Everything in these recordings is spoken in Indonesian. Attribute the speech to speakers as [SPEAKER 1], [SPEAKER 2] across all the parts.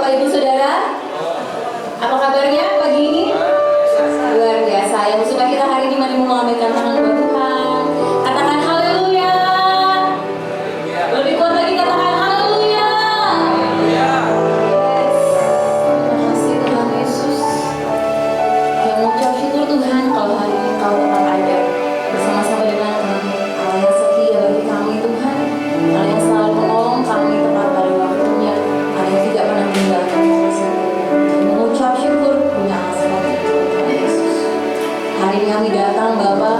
[SPEAKER 1] Bapak Ibu Saudara? Apa kabarnya pagi ini? Luar biasa. Yang suka kita hari ini mari melambaikan tangan buat Tuhan. Katakan haleluya. Lebih kuat lagi katakan haleluya. Yes. Terima kasih Tuhan Yesus. Yang mengucap syukur Tuhan kalau hari ini Kau tetap ada bersama-sama dengan kami. Allah yang setia bagi kami Tuhan. Allah yang selalu menolong kami tepat pada waktunya. Allah yang tidak pernah meninggalkan kami sendiri. Mengucap syukur punya alasan itu Tuhan Yesus. Hari ini kami datang Bapa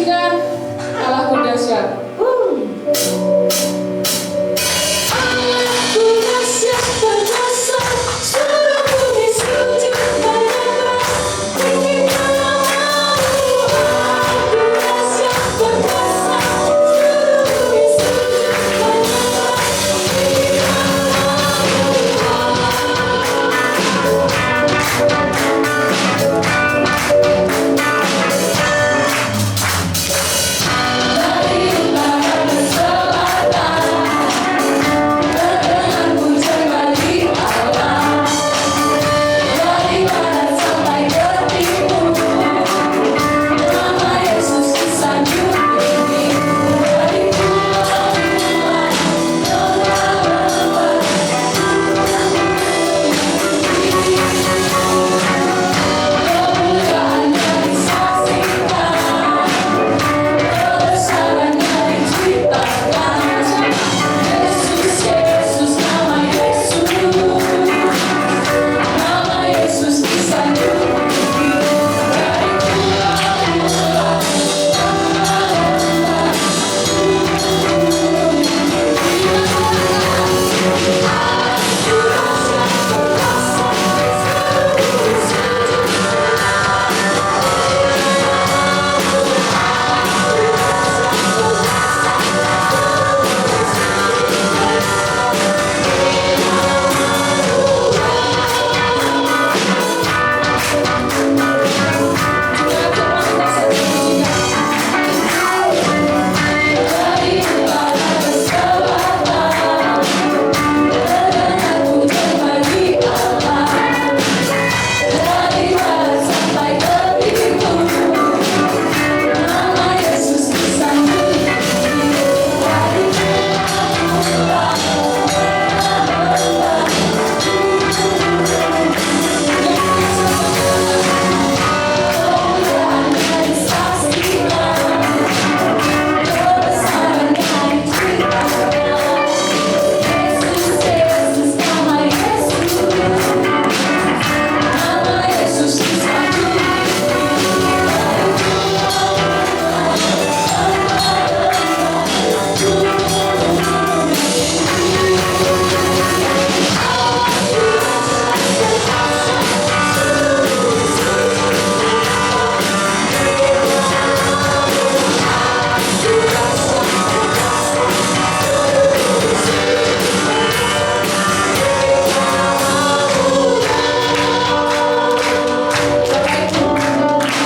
[SPEAKER 2] pujikan Allahku dahsyat. Allahku dahsyat perkasa, seluruh bumi sujud padamu. Tinggikan namamu. Allahku dahsyat perkasa, seluruh bumi sujud padamu. Tinggikan dari utara ke selatan, terdengar pujian bagi Allah. Dari barat sampai ke timur, nama Yesus disanjung tinggi. Dari pulau-pulau, lembah-lembah, kemuliaannya disaksikan, kebesarannya diceritakan. Yesus, Yesus, nama Yesus, nama Yesus disanjung tinggi. Dari pulau-pulau, dari utara ke selatan, terdengar pujian bagi Allah. Dari barat sampai ke timur, nama Yesus disanjung tinggi. Dari pulau-pulau, lembah-lembah, kemuliaannya disaksikan, kebesarannya diceritakan. Yesus, Yesus, nama Yesus, nama Yesus disanjung tinggi.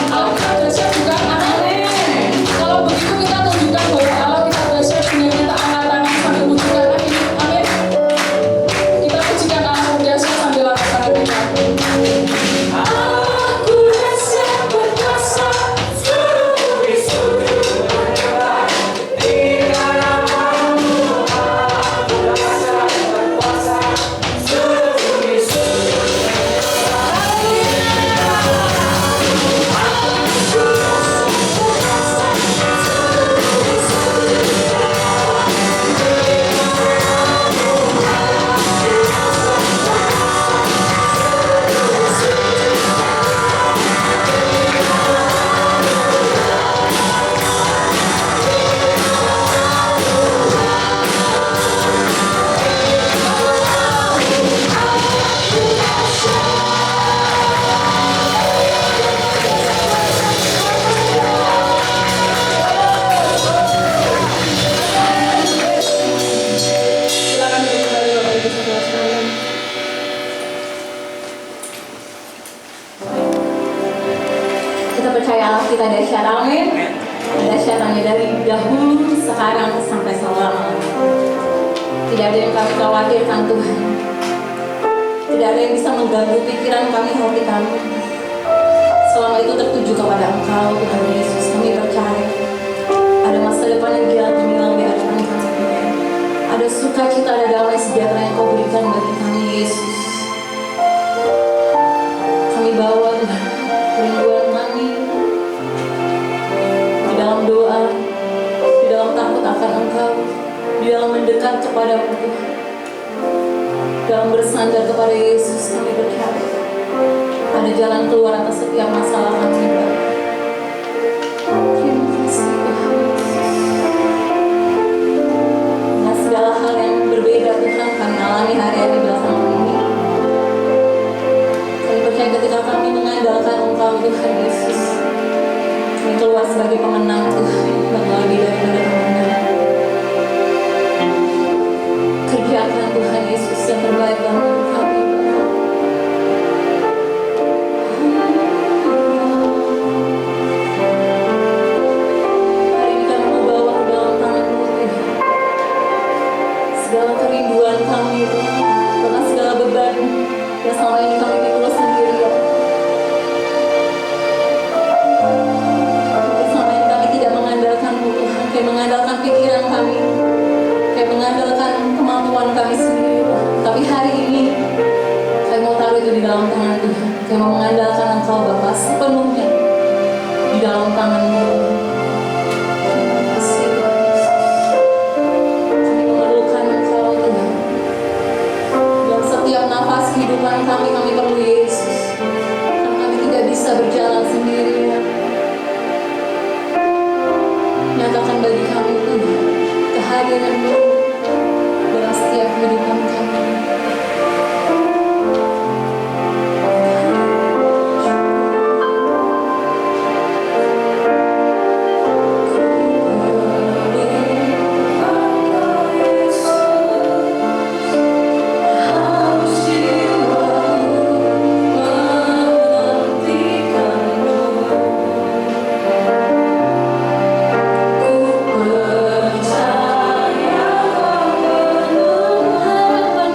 [SPEAKER 2] Allah kita dahsyat juga, amin. Kalau begitu kita tunjukkan bahwa Allah kita dahsyat dengan kita angkat tangan sambil pujikan lagi, amin. Kita pujikan Allahku dahsyat sambil angkat tangan kita. Allahku dahsyat perkasa, seluruh bumi sujud padamu. Tinggikan namamu. Allahku dahsyat perkasa, seluruh bumi sujud Silakan duduk kembali Bapak Ibu Saudara sekalian.
[SPEAKER 1] Kita percaya Allah kita dahsyat, amin. Dahsyatannya dari dahulu, sekarang, sampai selama-lamanya. Tidak ada yang kami khawatirkan Tuhan. Tidak ada yang bisa mengganggu pikiran kami, hati kami. Selama itu tertuju kepada Engkau, Tuhan Yesus. Kami percaya ada masa depan yang giat gemilang di hadapan kami. Ada sukacita, ada damai sejahtera yang Kau berikan bagi kami, Yesus. Kami bawa Tuhan kerinduan kami di dalam doa, di dalam takut akan Engkau, di dalam mendekat kepada-Mu Tuhan, dalam bersandar kepada Yesus. Kami percaya ada jalan keluar atas setiap masalah kami, Bapak. Terima kasih. Kami mau mengandalkan Engkau Bapa sepenuhnya di dalam tangan-Mu. Terima kasih Tuhan Yesus. Kami memerlukan Engkau Tuhan. Dalam setiap nafas kehidupan kami perlu Yesus. Karena kami tidak bisa berjalan sendirian. Nyatakan bagi kami Tuhan kehadiran-Mu dalam setiap kehidupan kami. Percaya kau penuh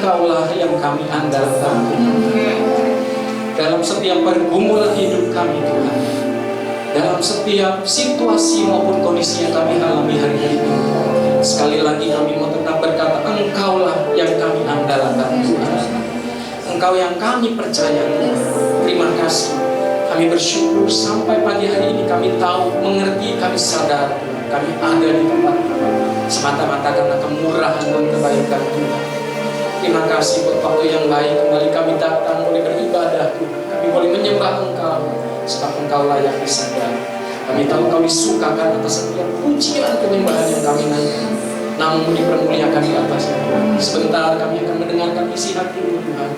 [SPEAKER 3] Engkaulah yang kami andalkan. Dalam setiap pergumulan hidup kami Tuhan, dalam setiap situasi maupun kondisi yang kami alami hari ini, sekali lagi kami mau tetap berkata, Engkaulah yang kami andalkan Tuhan. Engkau yang kami percaya Tuhan. Terima kasih. Kami bersyukur sampai pagi hari ini kami tahu, mengerti, kami sadar kami ada di tempat semata-mata karena kemurahan dan kebaikan Tuhan. Terima kasih buat waktu yang baik kembali kami datang boleh beribadah Tuhan. Kami boleh menyembah Engkau sebab Engkau layak disembah. Kami tahu Kau disukakan atas setiap pujian penyembahan yang kami naikkan. Namun dipermuliakan di atasnya Tuhan. Sebentar kami akan mendengarkan isi hati-Mu Tuhan.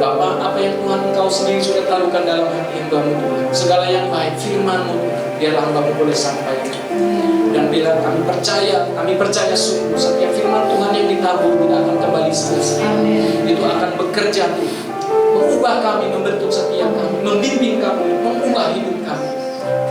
[SPEAKER 3] Bapa, apa yang Tuhan Engkau sendiri sudah taruhkan dalam hati hamba-Mu Tuhan, segala yang baik firman-Mu, biarlah hamba-Mu boleh sampaikan. Dan bila kami percaya sungguh setiap firman Tuhan yang ditabur tidak akan kembali sia-sia. Itu akan bekerja Tuhan, mengubah kami, membentuk setiap kami, membimbing kami, mengubah hidup kami.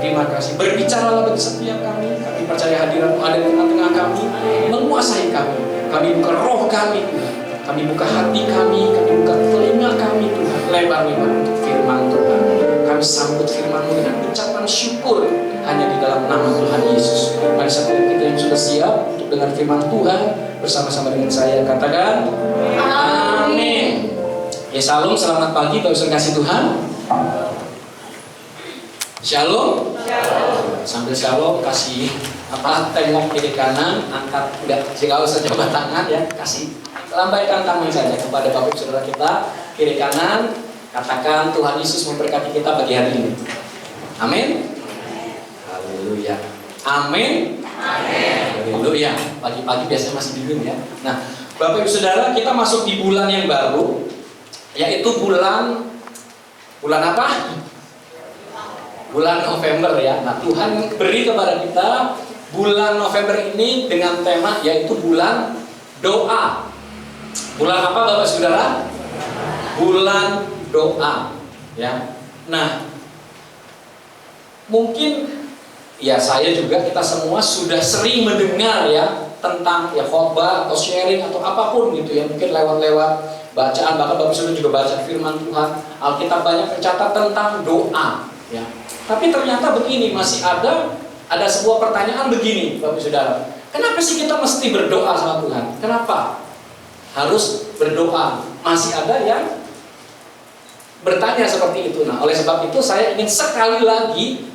[SPEAKER 3] Terima kasih. Berbicaralah bagi setiap kami. Kami percaya hadirat-Mu ada di tengah-tengah kami, menguasai kami. Kami buka roh kami Tuhan. Kami buka hati kami buka telinga kami Tuhan, lebar-lebar untuk firman Tuhan. Kami sambut firman-Mu dengan ucapan syukur hanya di dalam nama Tuhan Yesus. Mari satu kita yang sudah siap untuk dengar firman Tuhan bersama-sama dengan saya katakan amin. Ya salam, selamat pagi Bapak Ibu kasih Tuhan. Shalom. Sambil shalom kasih tengok kiri kanan, angkat enggak usah coba tangan ya, kasih lambaikan tangan saja kepada Bapak Ibu Saudara kita kiri kanan, katakan Tuhan Yesus memberkati kita pagi hari ini. Amin. Haleluya. Amin. Haleluya. Pagi-pagi biasanya masih dingin ya. Nah, Bapak Ibu Saudara, kita masuk di bulan yang baru, yaitu bulan apa? Bulan November ya. Nah, Tuhan beri kepada kita bulan November ini dengan tema yaitu bulan doa. Bulan apa Bapak Saudara? Bulan doa ya. Nah, mungkin ya saya juga kita semua sudah sering mendengar ya tentang ya khotbah atau sharing atau apapun gitu ya, mungkin lewat bacaan, bahkan Bapak Saudara juga baca firman Tuhan. Alkitab banyak mencatat tentang doa ya. Tapi ternyata begini, masih ada sebuah pertanyaan begini Bapak Saudara. Kenapa sih kita mesti berdoa sama Tuhan? Kenapa harus berdoa? Masih ada yang bertanya seperti itu. Nah, oleh sebab itu saya ingin sekali lagi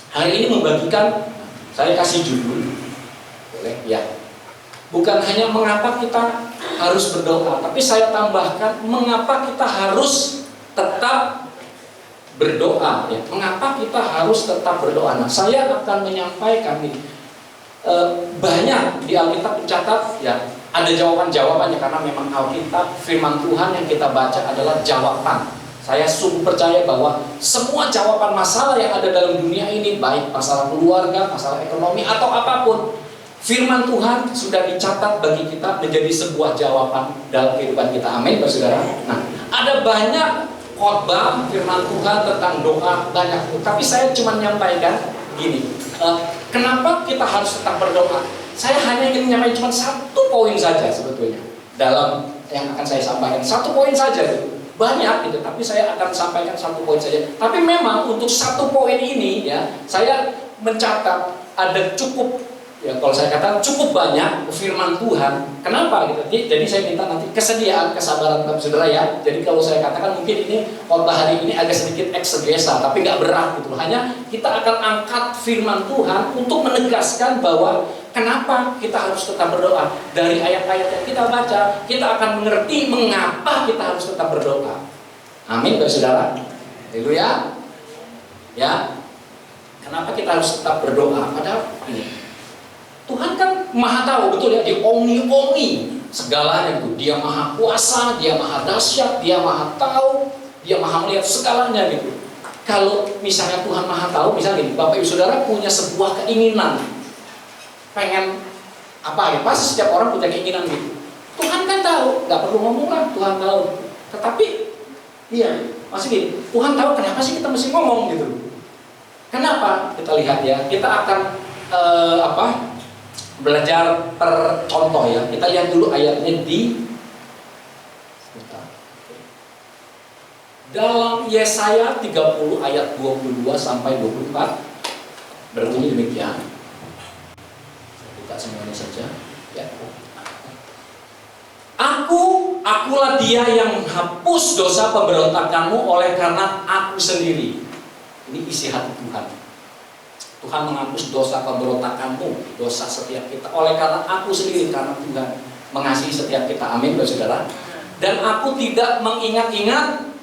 [SPEAKER 3] hari ini membagikan, saya kasih judul, boleh ya. Bukan hanya mengapa kita harus berdoa, tapi saya tambahkan mengapa kita harus tetap berdoa ya. Mengapa kita harus tetap berdoa? Nah, saya akan menyampaikan nih banyak di Alkitab dicatat ya, ada jawaban-jawabannya karena memang Alkitab firman Tuhan yang kita baca adalah jawaban. Saya sungguh percaya bahwa semua jawaban masalah yang ada dalam dunia ini, baik masalah keluarga, masalah ekonomi atau apapun, firman Tuhan sudah dicatat bagi kita menjadi sebuah jawaban dalam kehidupan kita. Amin, Saudara. Nah, ada banyak khotbah firman Tuhan tentang doa banyak, tapi saya cuma menyampaikan gini, kenapa kita harus tetap berdoa? Saya hanya ingin menyampaikan cuma satu poin saja sebetulnya dalam yang akan saya sampaikan, satu poin saja gitu. Banyak gitu, tapi saya akan sampaikan satu poin saja. Tapi memang untuk satu poin ini ya, saya mencatat ada cukup ya, kalau saya katakan cukup banyak firman Tuhan. Kenapa gitu? Jadi saya minta nanti kesediaan, kesabaran Bapak Saudara ya. Jadi kalau saya katakan mungkin ini khotbah hari ini agak sedikit eksegesa, tapi nggak berat gitu. Hanya kita akan angkat firman Tuhan untuk menegaskan bahwa kenapa kita harus tetap berdoa. Dari ayat-ayat yang kita baca, kita akan mengerti mengapa kita harus tetap berdoa. Amin, Bapak Saudara. Haleluya. Ya. Kenapa kita harus tetap berdoa? Padahal ini Tuhan kan maha tahu, betul ya, dia omni segalanya gitu. Dia maha kuasa, dia maha dahsyat, dia maha tahu, dia maha melihat segalanya gitu. Kalau misalnya Tuhan maha tahu, misalnya gini, Bapak Ibu Saudara punya sebuah keinginan, pengen apa ya, pasti setiap orang punya keinginan gitu. Tuhan kan tahu, nggak perlu ngomong kan, Tuhan tahu. Tetapi, iya, masih gini, Tuhan tahu kenapa sih kita mesti ngomong gitu. Kenapa? Kita lihat ya, kita akan belajar per contoh ya. Kita lihat dulu ayatnya di Dalam Yesaya 30 ayat 22 sampai 24 berbunyi demikian. Saya buka semuanya saja. Ya. Akulah dia yang menghapus dosa pemberontakanmu oleh karena aku sendiri. Ini isi hati Tuhan. Tuhan menghapus dosa pemberontakanmu, dosa setiap kita oleh karena aku sendiri, karena Tuhan mengasihi setiap kita. Amin, saudara. Dan aku tidak mengingat-ingat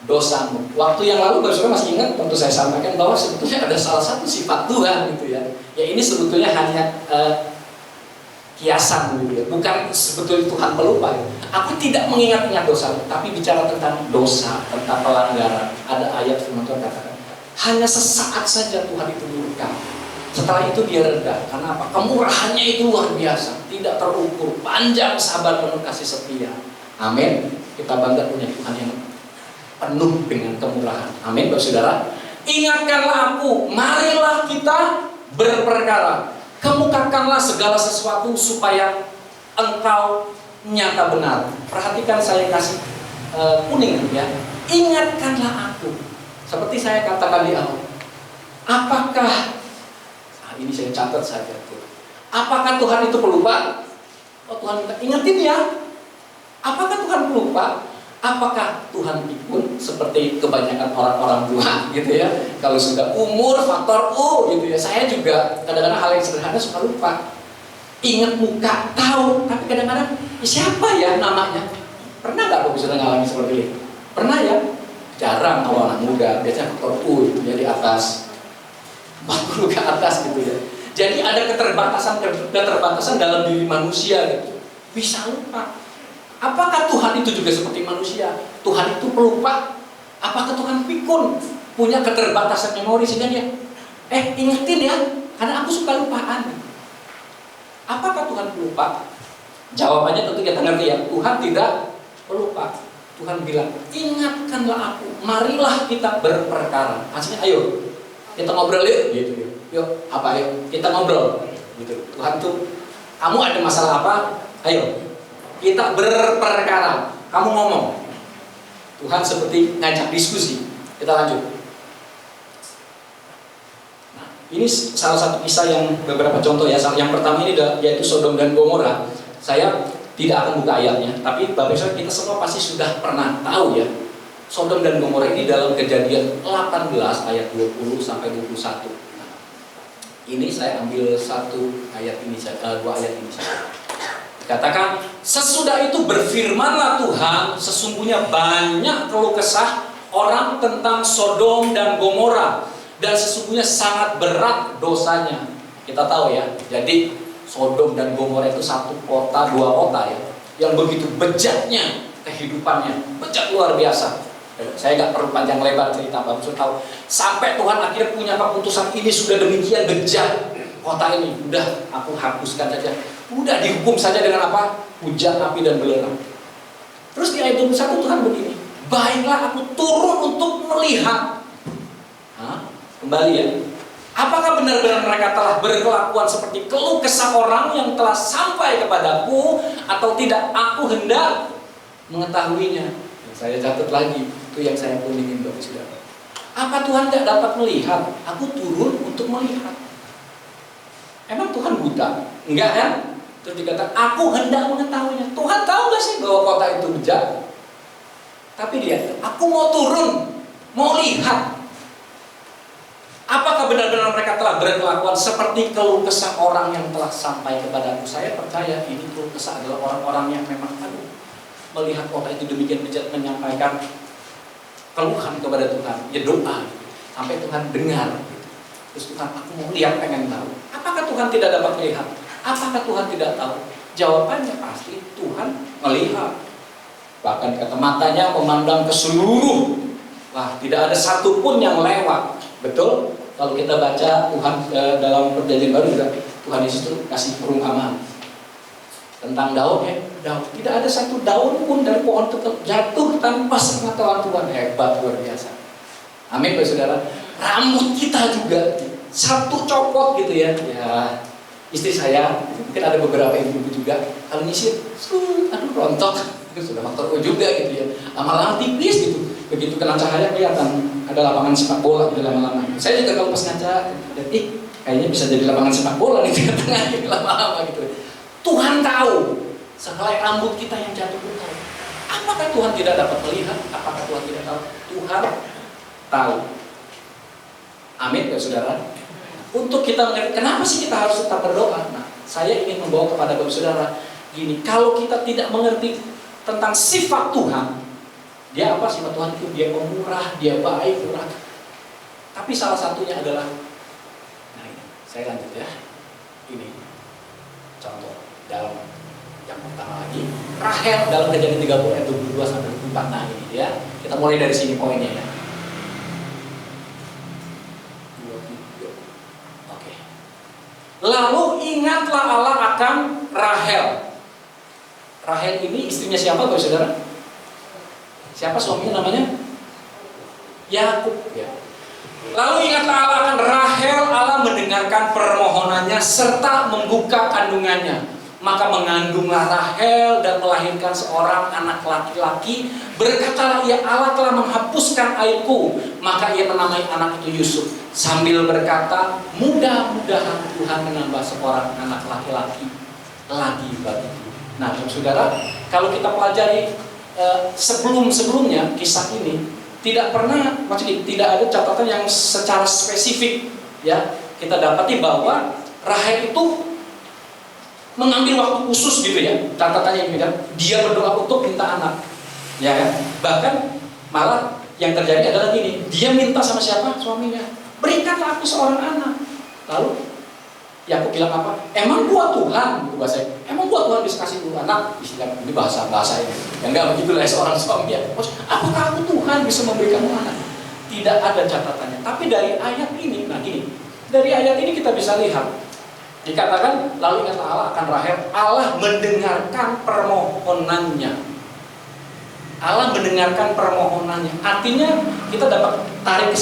[SPEAKER 3] dosamu. Waktu yang lalu saudara masih ingat, tentu saya sampaikan bahwa sebetulnya ada salah satu sifat Tuhan gitu ya. Ya ini sebetulnya hanya kiasan gitu ya. Bukan sebetulnya Tuhan pelupa. Ya. Aku tidak mengingat-ingat dosamu, tapi bicara tentang dosa, tentang pelanggaran. Ada ayat firman Tuhan katakan, hanya sesaat saja Tuhan itu murka. Setelah itu dia reda. Karena apa? Kemurahannya itu luar biasa, tidak terukur, panjang, sabar, penuh kasih setia. Amin. Kita bangga punya Tuhan yang penuh dengan kemurahan. Amin, saudara. Ingatkanlah aku, marilah kita berperkara. Kemukakanlah segala sesuatu supaya engkau nyata benar. Perhatikan saya kasih kuning ya. Ingatkanlah aku. Seperti saya katakan di awal. Apakah ini saya catat saja. Apakah Tuhan itu pelupa? Oh Tuhan minta ingetin ya. Apakah Tuhan pelupa? Apakah Tuhan pikun seperti kebanyakan orang-orang tua gitu ya? Kalau sudah umur faktor U gitu ya. Saya juga kadang-kadang hal yang sederhana suka lupa. Ingat muka tahu, tapi kadang-kadang siapa ya namanya? Pernah nggak kok bisa ngalami seperti ini? Pernah ya? Jarang kalau anak muda, biasanya faktor U itu jadi atas 40 ke atas gitu ya. Jadi ada keterbatasan dalam diri manusia gitu. Bisa lupa. Apakah Tuhan itu juga seperti manusia? Tuhan itu pelupa? Apakah Tuhan pikun? Punya keterbatasan memori sehingga dia ingetin ya, karena aku suka lupaan. Apakah Tuhan pelupa? Jawabannya tentu kita ngerti ya, Tuhan tidak pelupa. Tuhan bilang, ingatkanlah aku, marilah kita berperkara. Maksudnya ayo, kita ngobrol yuk gitu. Yuk, apa yuk? Kita ngobrol gitu. Tuhan tuh, kamu ada masalah apa? Ayo kita berperkara. Kamu ngomong. Tuhan seperti ngajak diskusi. Kita lanjut. Nah, ini salah satu kisah yang beberapa contoh ya. Yang pertama ini yaitu Sodom dan Gomora. Saya tidak akan buka ayatnya, tapi Bapak Ibu kita semua pasti sudah pernah tahu ya. Sodom dan Gomora ini dalam Kejadian 18 ayat 20 sampai 21. Nah, ini saya ambil satu ayat ini saja, dua ayat ini saja. Katakan, sesudah itu berfirmanlah Tuhan, sesungguhnya banyak keluh kesah orang tentang Sodom dan Gomora, dan sesungguhnya sangat berat dosanya. Kita tahu ya, jadi Sodom dan Gomora itu satu kota, dua kota ya, yang begitu bejatnya kehidupannya, bejat luar biasa. Saya nggak perlu panjang lebar cerita, Bapak Ibu tahu. Sampai Tuhan akhirnya punya keputusan, ini sudah demikian bejat kota ini, udah aku hapuskan saja. Udah dihukum saja dengan apa? Hujan, api, dan belerang. Terus di ayat 21 Tuhan begini, baiklah aku turun untuk melihat. Kembali ya. Apakah benar-benar mereka telah berkelakuan seperti keluh kesah orang yang telah sampai kepadaku, atau tidak? Aku hendak mengetahuinya. Saya catat lagi, itu yang saya kuningin Bapak Saudara. Apa Tuhan tidak dapat melihat? Aku turun untuk melihat. Emang Tuhan buta? Enggak kan? Terus dikatakan, aku hendak mengetahuinya. Tuhan tahu gak sih bahwa kota itu bejat? Tapi dia, aku mau turun, mau lihat. Apakah benar-benar mereka telah berkelakuan seperti keluh kesah orang yang telah sampai kepadaku? Saya percaya ini keluh kesah adalah orang-orang yang memang melihat kota itu demikian bejat, menyampaikan keluhan kepada Tuhan. Ya doa, sampai Tuhan dengar. Terus Tuhan, aku mau lihat, pengen tahu. Apakah Tuhan tidak dapat melihat? Apakah Tuhan tidak tahu? Jawabannya pasti Tuhan melihat. Bahkan kata matanya memandang ke seluruh. Wah, tidak ada satupun yang lewat. Betul? Kalau kita baca Tuhan dalam Perjanjian Baru juga, Tuhan Yesus itu kasih perumpamaan tentang daun ya. Daun. Tidak ada satu daun pun dari pohon itu jatuh tanpa sepengetahuan Tuhan. Hebat, luar biasa. Amin, Bapak Saudara. Rambut kita juga satu copot gitu ya. Ya, istri saya mungkin ada beberapa ibu-ibu juga kalau nyisir, aduh rontok, itu sudah faktor U juga gitu ya. Lama-lama tipis gitu. begitu kena cahaya kelihatan ada lapangan sepak bola gitu lama-lama. Saya juga kalau pas ngaca, kayaknya bisa jadi lapangan sepak bola nih tengah-tengah gitu lama-lama gitu. Tuhan tahu sehelai rambut kita yang jatuh pun tahu. Apakah Tuhan tidak dapat melihat? Apakah Tuhan tidak tahu? Tuhan tahu. Amin ya saudara. Untuk kita mengerti, kenapa sih kita harus tetap berdoa? Nah, saya ingin membawa kepada Bapak saudara gini, kalau kita tidak mengerti tentang sifat Tuhan, dia apa sifat Tuhan itu? Dia pemurah, dia baik, murah. Tapi salah satunya adalah, nah ini, saya lanjut ya. Ini contoh dalam yang pertama lagi, Rahel dalam Kejadian 30 ayat 22 sampai 24. Nah ini ya, kita mulai dari sini poinnya ya. Oke. Lalu ingatlah Allah akan Rahel. Rahel ini istrinya siapa, Bapak Saudara? Siapa suaminya namanya? Yakub ya. Lalu ingatlah Allah akan Rahel, Allah mendengarkan permohonannya serta membuka kandungannya. Maka mengandunglah Rahel dan melahirkan seorang anak laki-laki. Berkatalah ia, Allah telah menghapuskan aibku. Maka ia menamai anak itu Yusuf, sambil berkata, mudah-mudahan Tuhan menambah seorang anak laki-laki lagi bagiku. Nah, saudara, kalau kita pelajari sebelum-sebelumnya kisah ini, tidak pernah, maksudnya tidak ada catatan yang secara spesifik ya. Kita dapati bahwa Rahel itu mengambil waktu khusus gitu ya. Catatannya ini kan, dia berdoa untuk minta anak. Ya kan? Bahkan malah yang terjadi adalah gini, dia minta sama siapa? Suaminya. Berikanlah aku seorang anak. Lalu Yakub bilang apa? Emang gua Tuhan, gitu bahasa. Emang gua Tuhan bisa kasih gua anak? Istilah ini bahasa ini. Yang enggak begitulah seorang suami ya. Apakah aku Tuhan bisa memberikan anak? Tidak ada catatannya. Tapi dari ayat ini, nah gini, dari ayat ini kita bisa lihat dikatakan, lalu ingatlah Allah akan Rahel, Allah mendengarkan permohonannya. Allah mendengarkan permohonannya. Artinya kita dapat tarik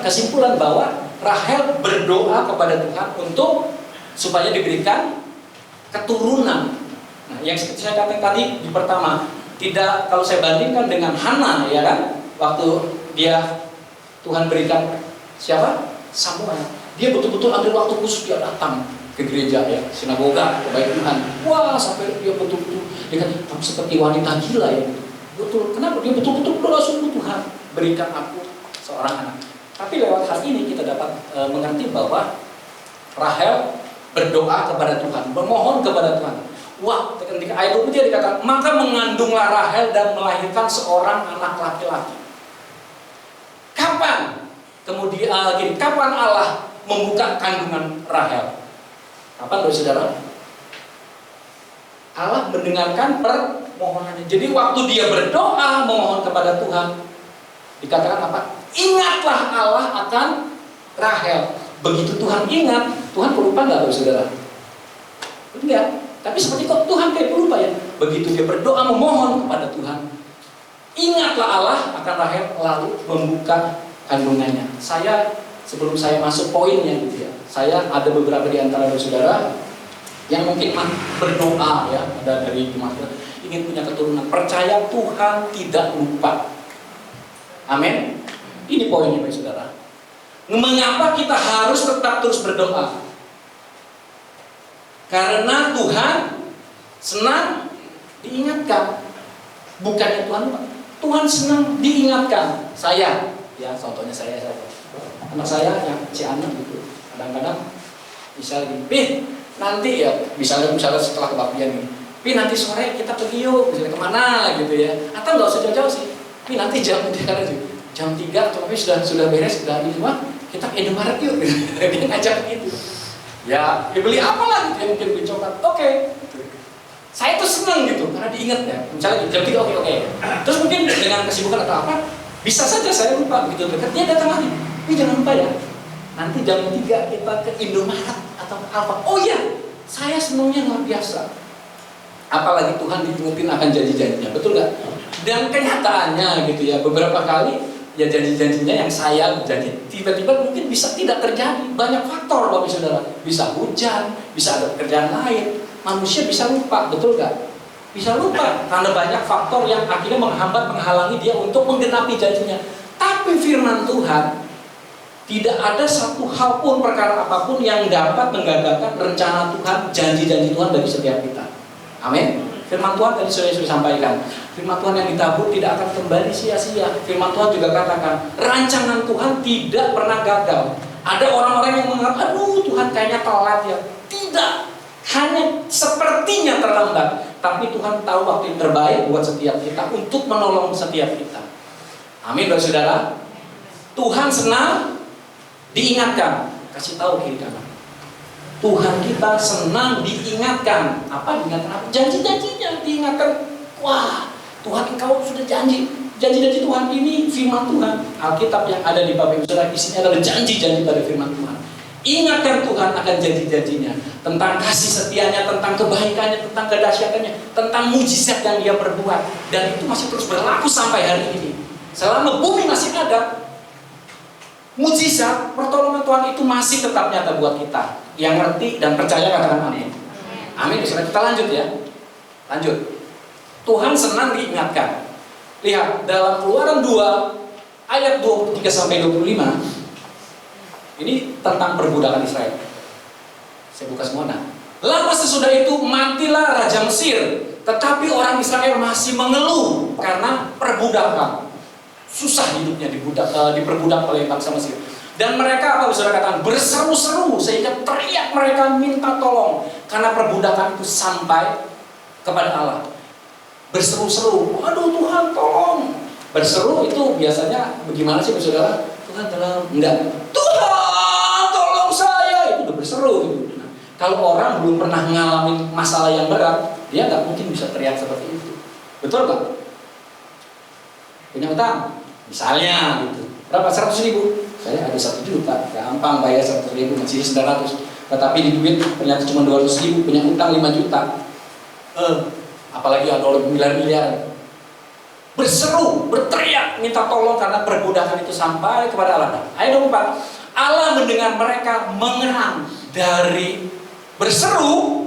[SPEAKER 3] kesimpulan bahwa Rahel berdoa kepada Tuhan untuk supaya diberikan keturunan. Nah, yang seperti saya katakan tadi di pertama, tidak, kalau saya bandingkan dengan Hana ya kan, waktu dia Tuhan berikan siapa? Samuel. Dia betul-betul ambil waktu khusus, dia datang ke gereja ya, sinagoga, kebaik Tuhan. Wah, sampai dia betul-betul dia kan seperti wanita gila ya. Betul, kenapa? Dia betul-betul berdoa sungguh, Tuhan berikan aku seorang anak. Tapi lewat hal ini kita dapat mengerti bahwa Rahel berdoa kepada Tuhan, bermohon kepada Tuhan. Wah, ketika ayat 20 dia dikatakan, maka mengandunglah Rahel dan melahirkan seorang anak laki-laki. Kapan? Kemudian kapan Allah membuka kandungan Rahel? Kapan, saudara? Allah mendengarkan permohonannya. Jadi waktu dia berdoa memohon kepada Tuhan, dikatakan apa? Ingatlah Allah akan Rahel. Begitu Tuhan ingat, Tuhan pelupa nggak, saudara? Enggak. Tapi seperti kok Tuhan kayak pelupa ya? Begitu dia berdoa memohon kepada Tuhan, ingatlah Allah akan Rahel, lalu membuka kandungannya. Sebelum saya masuk poinnya gitu ya, saya ada beberapa di antara saudara yang mungkin berdoa ya, ada dari jemaat ingin punya keturunan, percaya Tuhan tidak lupa. Amin. Ini poinnya, Bapak Saudara. Mengapa kita harus tetap terus berdoa? Karena Tuhan senang diingatkan. Bukannya Tuhan lupa. Tuhan senang diingatkan. Saya, ya contohnya saya. Anak saya yang si anak gitu. Kadang-kadang bisa gini, nanti ya, misalnya setelah kebaktian nih, nanti sore kita pergi yuk, misalnya kemana gitu ya. Atau nggak usah jauh-jauh sih. Nanti jam 3 atau sudah beres, sudah di rumah, kita ke Indomaret yuk. Dia ngajak gitu. Ya beli apa lah gitu, yang mungkin beli coklat. Oke. Saya tuh senang gitu, karena diingat ya. Misalnya jam 3 oke. Terus mungkin dengan kesibukan atau apa, bisa saja saya lupa begitu dekat. Dia datang lagi. Jangan lupa ya. Nanti jam 3 kita ke Indomaret atau apa. Oh iya, saya senangnya luar biasa. Apalagi Tuhan diingetin akan janji-janjinya, betul nggak? Dan kenyataannya gitu ya, beberapa kali ya janji-janjinya yang saya janji tiba-tiba mungkin bisa tidak terjadi. Banyak faktor, Bapak Saudara. Bisa hujan, bisa ada pekerjaan lain. Manusia bisa lupa, betul nggak? Bisa lupa karena banyak faktor yang akhirnya menghambat, menghalangi dia untuk menggenapi janjinya. Tapi firman Tuhan, tidak ada satu hal pun, perkara apapun yang dapat menggagalkan rencana Tuhan, janji-janji Tuhan bagi setiap kita. Amin. Firman Tuhan tadi sudah sampaikan, firman Tuhan yang ditabur tidak akan kembali sia-sia. Firman Tuhan juga katakan, rancangan Tuhan tidak pernah gagal. Ada orang-orang yang menganggap, aduh Tuhan kayaknya telat ya. Tidak, hanya sepertinya terlambat. Tapi Tuhan tahu waktu yang terbaik buat setiap kita, untuk menolong setiap kita. Amin, saudara. Tuhan senang diingatkan. Kasih tahu kiri kanan. Tuhan kita senang diingatkan. Apa diingatkan? Apa? Janji-janjinya diingatkan. Wah, Tuhan engkau sudah janji. Janji-janji Tuhan ini firman Tuhan. Alkitab yang ada di Bapak Ibu Saudara isinya adalah janji-janji pada firman Tuhan. Ingatkan Tuhan akan janji-janjinya, tentang kasih setianya, tentang kebaikannya, tentang kedahsyatannya, tentang mujizat yang dia perbuat. Dan itu masih terus berlaku sampai hari ini. Selama bumi masih ada, mujizat, pertolongan Tuhan itu masih tetap nyata buat kita. Yang ngerti dan percaya katakan amin. Amin. Kita lanjut ya. Lanjut. Tuhan senang diingatkan. Lihat dalam Keluaran 2 ayat 23 sampai 25. Ini tentang perbudakan Israel. Saya buka semua. Lama sesudah itu matilah Raja Mesir, tetapi orang Israel masih mengeluh karena perbudakan. Susah hidupnya diperbudak oleh bangsa Mesir. Dan mereka apa saudara katakan? Berseru-seru sehingga teriak mereka minta tolong karena perbudakan itu sampai kepada Allah. Berseru-seru, aduh Tuhan tolong. Berseru itu biasanya bagaimana sih saudara? Tuhan tolong, enggak. Tuhan tolong saya, itu udah berseru gitu. Nah, kalau orang belum pernah ngalamin masalah yang berat, dia nggak mungkin bisa teriak seperti itu. Betul nggak? Punya utang, misalnya gitu. Berapa? 100.000. Saya ada 1 juta, gampang bayar 100.000, masih 900. Tetapi di duit ternyata cuma 200.000, punya utang 5 juta. Apalagi ada orang miliar-miliar. Berseru, berteriak, minta tolong karena perbudakan itu sampai kepada Allah. Ayat 24. Allah mendengar mereka mengerang dari berseru,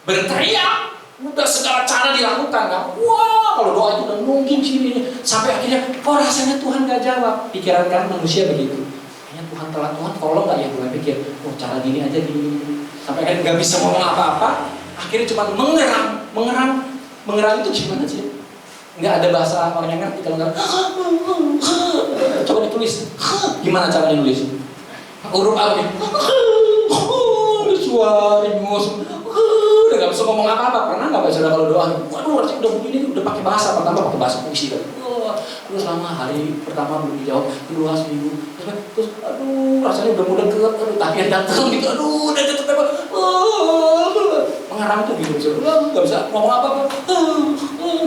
[SPEAKER 3] berteriak, udah segala cara dilakukan kan. Wah, kalau doa itu udah nungging sini sampai akhirnya kok rasanya Tuhan gak jawab. Pikiran kan manusia begitu. Kayaknya Tuhan telat, Tuhan tolong gak ya? Gue pikir, oh cara gini aja gini. Sampai akhirnya gak bisa ngomong apa-apa. Akhirnya cuma mengerang itu gimana sih? Nggak ada bahasa orang yang ngerti kalau nggak. Coba ditulis. Gimana caranya nulis? Huruf A nih. Suara ingus. Udah nggak bisa ngomong apa-apa. Pernah nggak saudara kalau doa? Waduh, harusnya udah begini udah pakai bahasa. Pertama pakai bahasa puisi kan. Terus lama hari pertama belum dijawab, kedua seminggu. Terus aduh rasanya udah mudah ke takdir datang gitu. Aduh udah jatuh tembak. Mengarang tuh gitu. Nggak bisa ngomong apa-apa.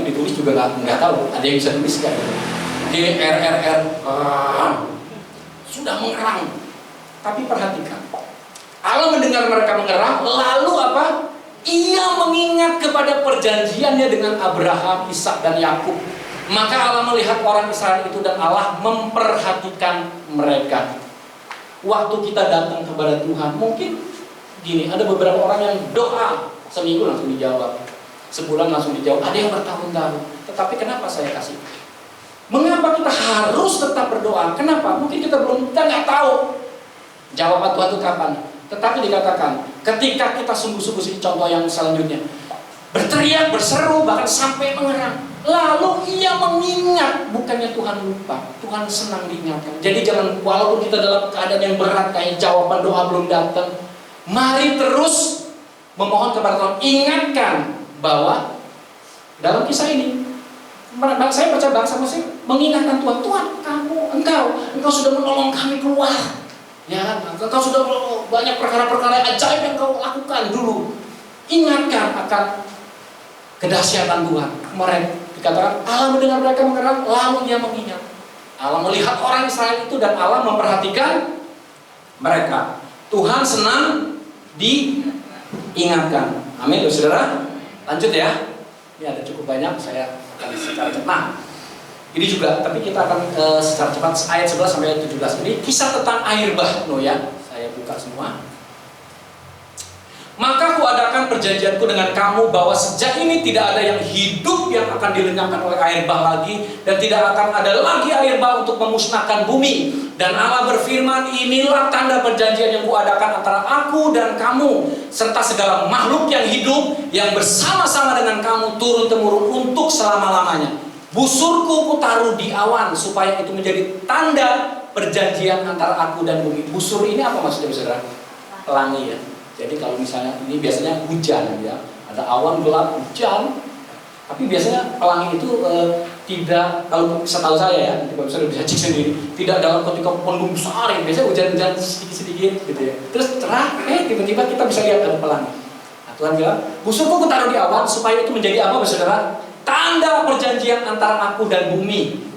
[SPEAKER 3] Ditulis juga nggak tahu. Ada yang bisa tulis kan? GRRR sudah mengerang. Tapi perhatikan, Allah mendengar mereka mengerang, lalu apa? Ia mengingat kepada perjanjiannya dengan Abraham, Ishak dan Yakub. Maka Allah melihat orang Israel itu dan Allah memperhatikan mereka. Waktu kita datang kepada Tuhan, mungkin gini, ada beberapa orang yang doa seminggu langsung dijawab, sebulan langsung dijawab, ada yang bertahun-tahun. Tetapi kenapa saya kasih? Mengapa kita harus tetap berdoa? Kenapa? Mungkin kita nggak tahu jawaban Tuhan itu kapan. Tetapi dikatakan, ketika kita sungguh-sungguh, ini contoh yang selanjutnya, berteriak, berseru, bahkan sampai mengerang, lalu ia mengingat, bukannya Tuhan lupa, Tuhan senang diingatkan. Jadi jangan, walaupun kita dalam keadaan yang berat, kayak jawaban doa belum datang, mari terus memohon kepada Tuhan. Ingatkan bahwa dalam kisah ini, saya baca bangsa Mesir mengingatkan Tuhan, Tuhan engkau sudah menolong kami keluar. Ya, engkau sudah banyak perkara-perkara ajaib yang kau lakukan dulu. Ingatkan akan kedahsyatan Tuhan. Kemarin dikatakan Allah mendengar mereka mengerang, lalu dia mengingat. Allah melihat orang Israel itu dan Allah memperhatikan mereka. Tuhan senang diingatkan. Amin, saudara. Lanjut ya. Ini ada cukup banyak, saya akan secara cepat. Nah, ini juga, tapi kita akan secara cepat ayat 11 sampai 17. Ini kisah tentang air bah Noa. Saya buka semua. Maka kuadakan perjanjianku dengan kamu bahwa sejak ini tidak ada yang hidup yang akan dilenyapkan oleh air bah lagi, dan tidak akan ada lagi air bah untuk memusnahkan bumi. Dan Allah berfirman, inilah tanda perjanjian yang kuadakan antara aku dan kamu serta segala makhluk yang hidup yang bersama-sama dengan kamu turun-temurun untuk selama-lamanya. Busurku kutaruh di awan supaya itu menjadi tanda perjanjian antara aku dan bumi. Busur ini apa maksudnya, saudara? Pelangi ya. Jadi kalau misalnya ini biasanya hujan ya, ada awan gelap hujan, tapi biasanya pelangi itu tidak, kalau setahu saya ya, nanti Bapak bisa cek sendiri, tidak dalam ketika mendung besar, biasanya hujan-hujan sedikit-sedikit gitu ya. Terus cerah, tiba-tiba kita bisa lihat ada pelangi. Nah, Tuhan bilang, busurku kutaruh di awan supaya itu menjadi apa, saudara? Tanda perjanjian antara aku dan bumi.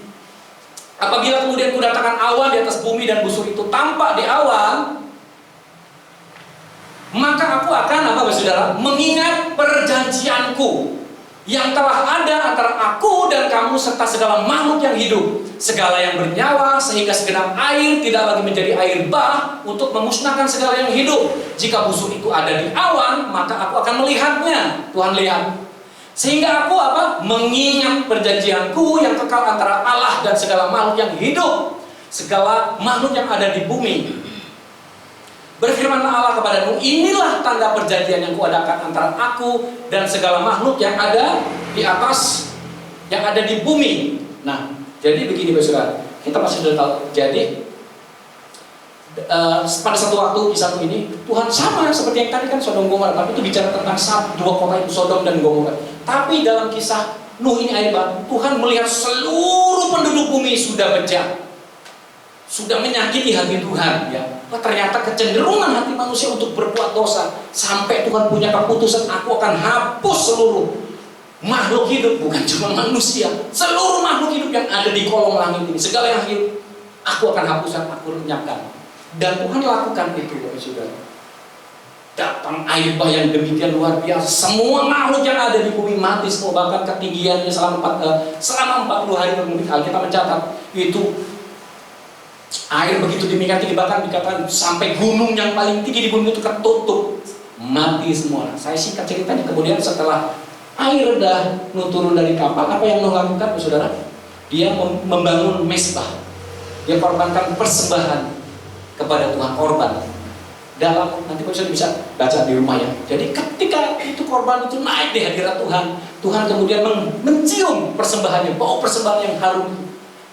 [SPEAKER 3] Apabila kemudian kudatangkan awan di atas bumi dan busur itu tampak di awan, maka aku akan apa, saudara? Mengingat perjanjianku yang telah ada antara aku dan kamu serta segala makhluk yang hidup, segala yang bernyawa, sehingga segenap air tidak lagi menjadi air bah untuk memusnahkan segala yang hidup. Jika busur itu ada di awan, maka aku akan melihatnya. Tuhan lihat. Sehingga aku apa? Mengingat perjanjianku yang kekal antara Allah dan segala makhluk yang hidup, segala makhluk yang ada di bumi. Berfirmanlah Allah kepada Nuh, inilah tanda perjanjian yang kuadakan antara aku dan segala makhluk yang ada di atas, yang ada di bumi. Nah, jadi begini saudara, kita pasti sudah tahu. Jadi pada satu waktu kisah Nuh ini, Tuhan sama seperti yang tadi kan Sodom Gomora, tapi itu bicara tentang dua kota itu, Sodom dan Gomora. Tapi dalam kisah Nuh ini ayat bah, Tuhan melihat seluruh penduduk bumi sudah bejat, sudah menyakiti hati Tuhan ya. Ternyata kecenderungan hati manusia untuk berbuat dosa, sampai Tuhan punya keputusan, aku akan hapus seluruh makhluk hidup, bukan cuma manusia, seluruh makhluk hidup yang ada di kolong langit ini, segala yang hidup aku akan hapuskan, aku lenyapkan. Dan Tuhan lakukan itu, Bapak Saudara. Datang air bah yang demikian luar biasa, semua makhluk yang ada di bumi mati semua, bahkan ketinggiannya selama 40 hari. Alkitab mencatat itu air begitu demikian tinggi, bahkan dikatakan sampai gunung yang paling tinggi di bumi itu ketutup, mati semua. Saya singkat ceritanya, kemudian setelah air reda, Nuh turun dari kapal, apa yang Nuh lakukan, saudara? Dia membangun mesbah, dia korbankan persembahan kepada Tuhan, korban. Dalam nanti saudara bisa baca di rumah ya. Jadi ketika itu korban itu naik di hadirat Tuhan, Tuhan kemudian mencium persembahannya, bau persembahan yang harum.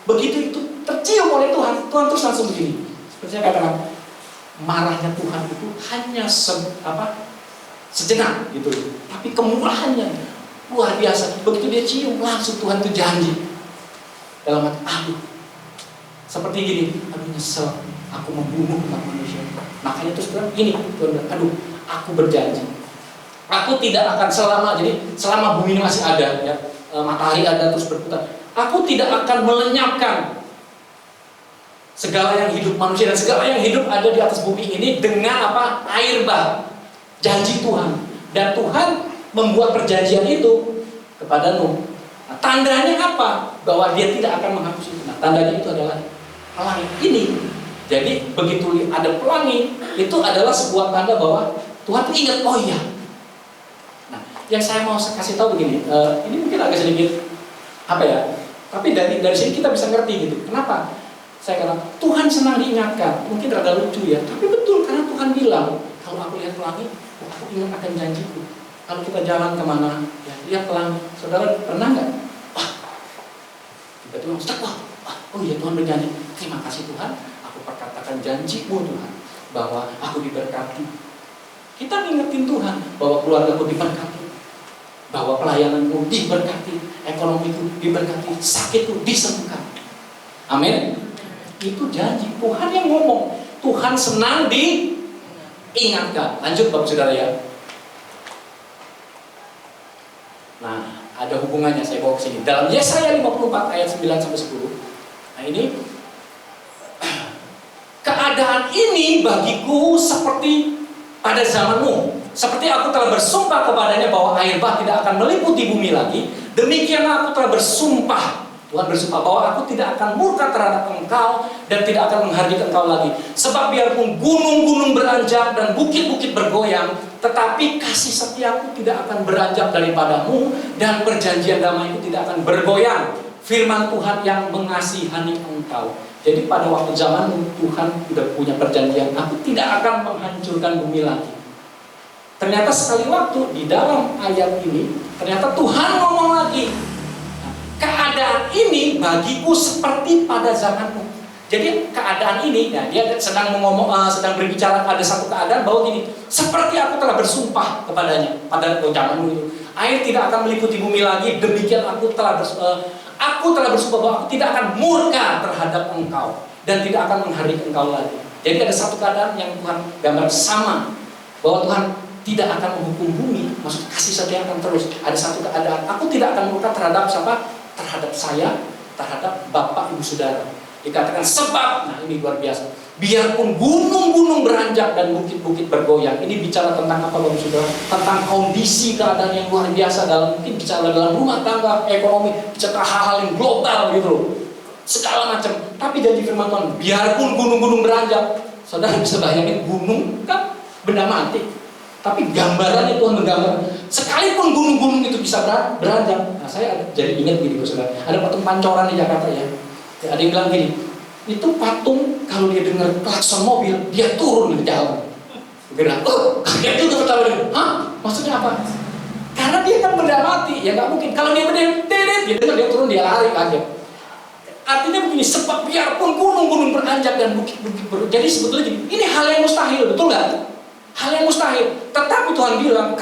[SPEAKER 3] Begitu itu tercium oleh Tuhan, Tuhan terus langsung begini. Seperti saya katakan, marahnya Tuhan itu hanya sejenak gitu, tapi kemurahannya luar biasa. Begitu dia cium, langsung Tuhan itu janji dalam hati, aduh, seperti gini, aduh nyesel, aku membunuh umat manusia. Makanya terus Tuhan gini, Tuhan bilang, aduh, aku berjanji, aku tidak akan selama bumi ini masih ada ya, matahari ada terus berputar, aku tidak akan melenyapkan segala yang hidup manusia dan segala yang hidup ada di atas bumi ini dengan apa? Air bah. Janji Tuhan. Dan Tuhan membuat perjanjian itu kepada Nuh. Nah, tandanya apa? Bahwa dia tidak akan menghapus itu. Nah, tandanya itu adalah pelangi ini. Jadi begitu ada pelangi, itu adalah sebuah tanda bahwa Tuhan itu ingat, oh iya. Nah, yang saya mau kasih tahu begini, ini mungkin agak sedikit apa ya? Tapi dari sini kita bisa ngerti gitu. Kenapa? Saya kata, Tuhan senang diingatkan. Mungkin rada lucu ya, tapi betul, karena Tuhan bilang, kalau aku lihat pelangi, aku ingat akan janjiku. Kalau kita jalan kemana, ya lihat pelangi. Saudara pernah nggak? Wah, tiba-tiba oh iya Tuhan berjanji. Terima kasih Tuhan, aku perkatakan janjimu Tuhan, bahwa aku diberkati. Kita ngingetin Tuhan bahwa keluargaku diberkati, bahwa pelayananmu diberkati, ekonomiku diberkati, sakitku disembuhkan. Amin. Itu janji Tuhan yang ngomong. Tuhan senang diingatkan. Lanjut Bapak Saudara ya. Nah, ada hubungannya, saya bawa ke sini. Dalam Yesaya 54 ayat 9 sampai 10. Nah, ini keadaan ini bagiku seperti pada zamanmu. Seperti aku telah bersumpah kepadanya bahwa air bah tidak akan meliputi bumi lagi, demikianlah aku telah bersumpah Tuhan bersumpah bahwa aku tidak akan murka terhadap engkau dan tidak akan menghardik engkau lagi. Sebab biarpun gunung-gunung beranjak dan bukit-bukit bergoyang, tetapi kasih setiaku tidak akan beranjak daripadamu dan perjanjian damai itu tidak akan bergoyang. Firman Tuhan yang mengasihani engkau. Jadi pada waktu zamanmu Tuhan sudah punya perjanjian, aku tidak akan menghancurkan bumi lagi. Ternyata sekali waktu di dalam ayat ini, ternyata Tuhan ngomong lagi, keadaan ini bagiku seperti pada zamanmu. Jadi keadaan ini, ya, dia sedang berbicara pada satu keadaan bahwa gini, seperti aku telah bersumpah kepadanya pada zamanmu itu, air tidak akan meliputi bumi lagi. Demikian aku telah bersumpah bahwa aku tidak akan murka terhadap engkau dan tidak akan menghardik engkau lagi. Jadi ada satu keadaan yang Tuhan gambar sama, bahwa Tuhan tidak akan menghukum bumi, maksud kasih setia akan terus. Ada satu keadaan, aku tidak akan murka terhadap siapa? Terhadap saya, terhadap bapak ibu saudara. Dikatakan sebab, nah ini luar biasa, biarpun gunung-gunung beranjak dan bukit-bukit bergoyang. Ini bicara tentang apa bapak saudara? Tentang kondisi keadaan yang luar biasa, mungkin bicara dalam rumah tangga, ekonomi, bicara hal-hal yang global gitu loh, segala macam. Tapi janji firman Tuhan, biarpun gunung-gunung beranjak, saudara bisa bayangin gunung kan benda mati, tapi gambarannya Tuhan menggambar, sekalipun gunung-gunung itu bisa beranjak. Nah saya jadi ingat gini saudara, ada patung Pancoran di Jakarta ya. Ada yang bilang gini, itu patung kalau dia dengar klakson mobil, dia turun dari jalan. Bilang, kaget juga pertama dia, hah? Maksudnya apa? Karena dia kan benda mati, ya nggak mungkin. Kalau dia benda dia dengar dia turun, dia lari kaget. Artinya begini, sebab biarpun gunung-gunung beranjak dan bukit-bukit jadi sebetulnya gini, ini hal yang mustahil, betul nggak? Hal yang mustahil. Tetapi Tuhan bilang,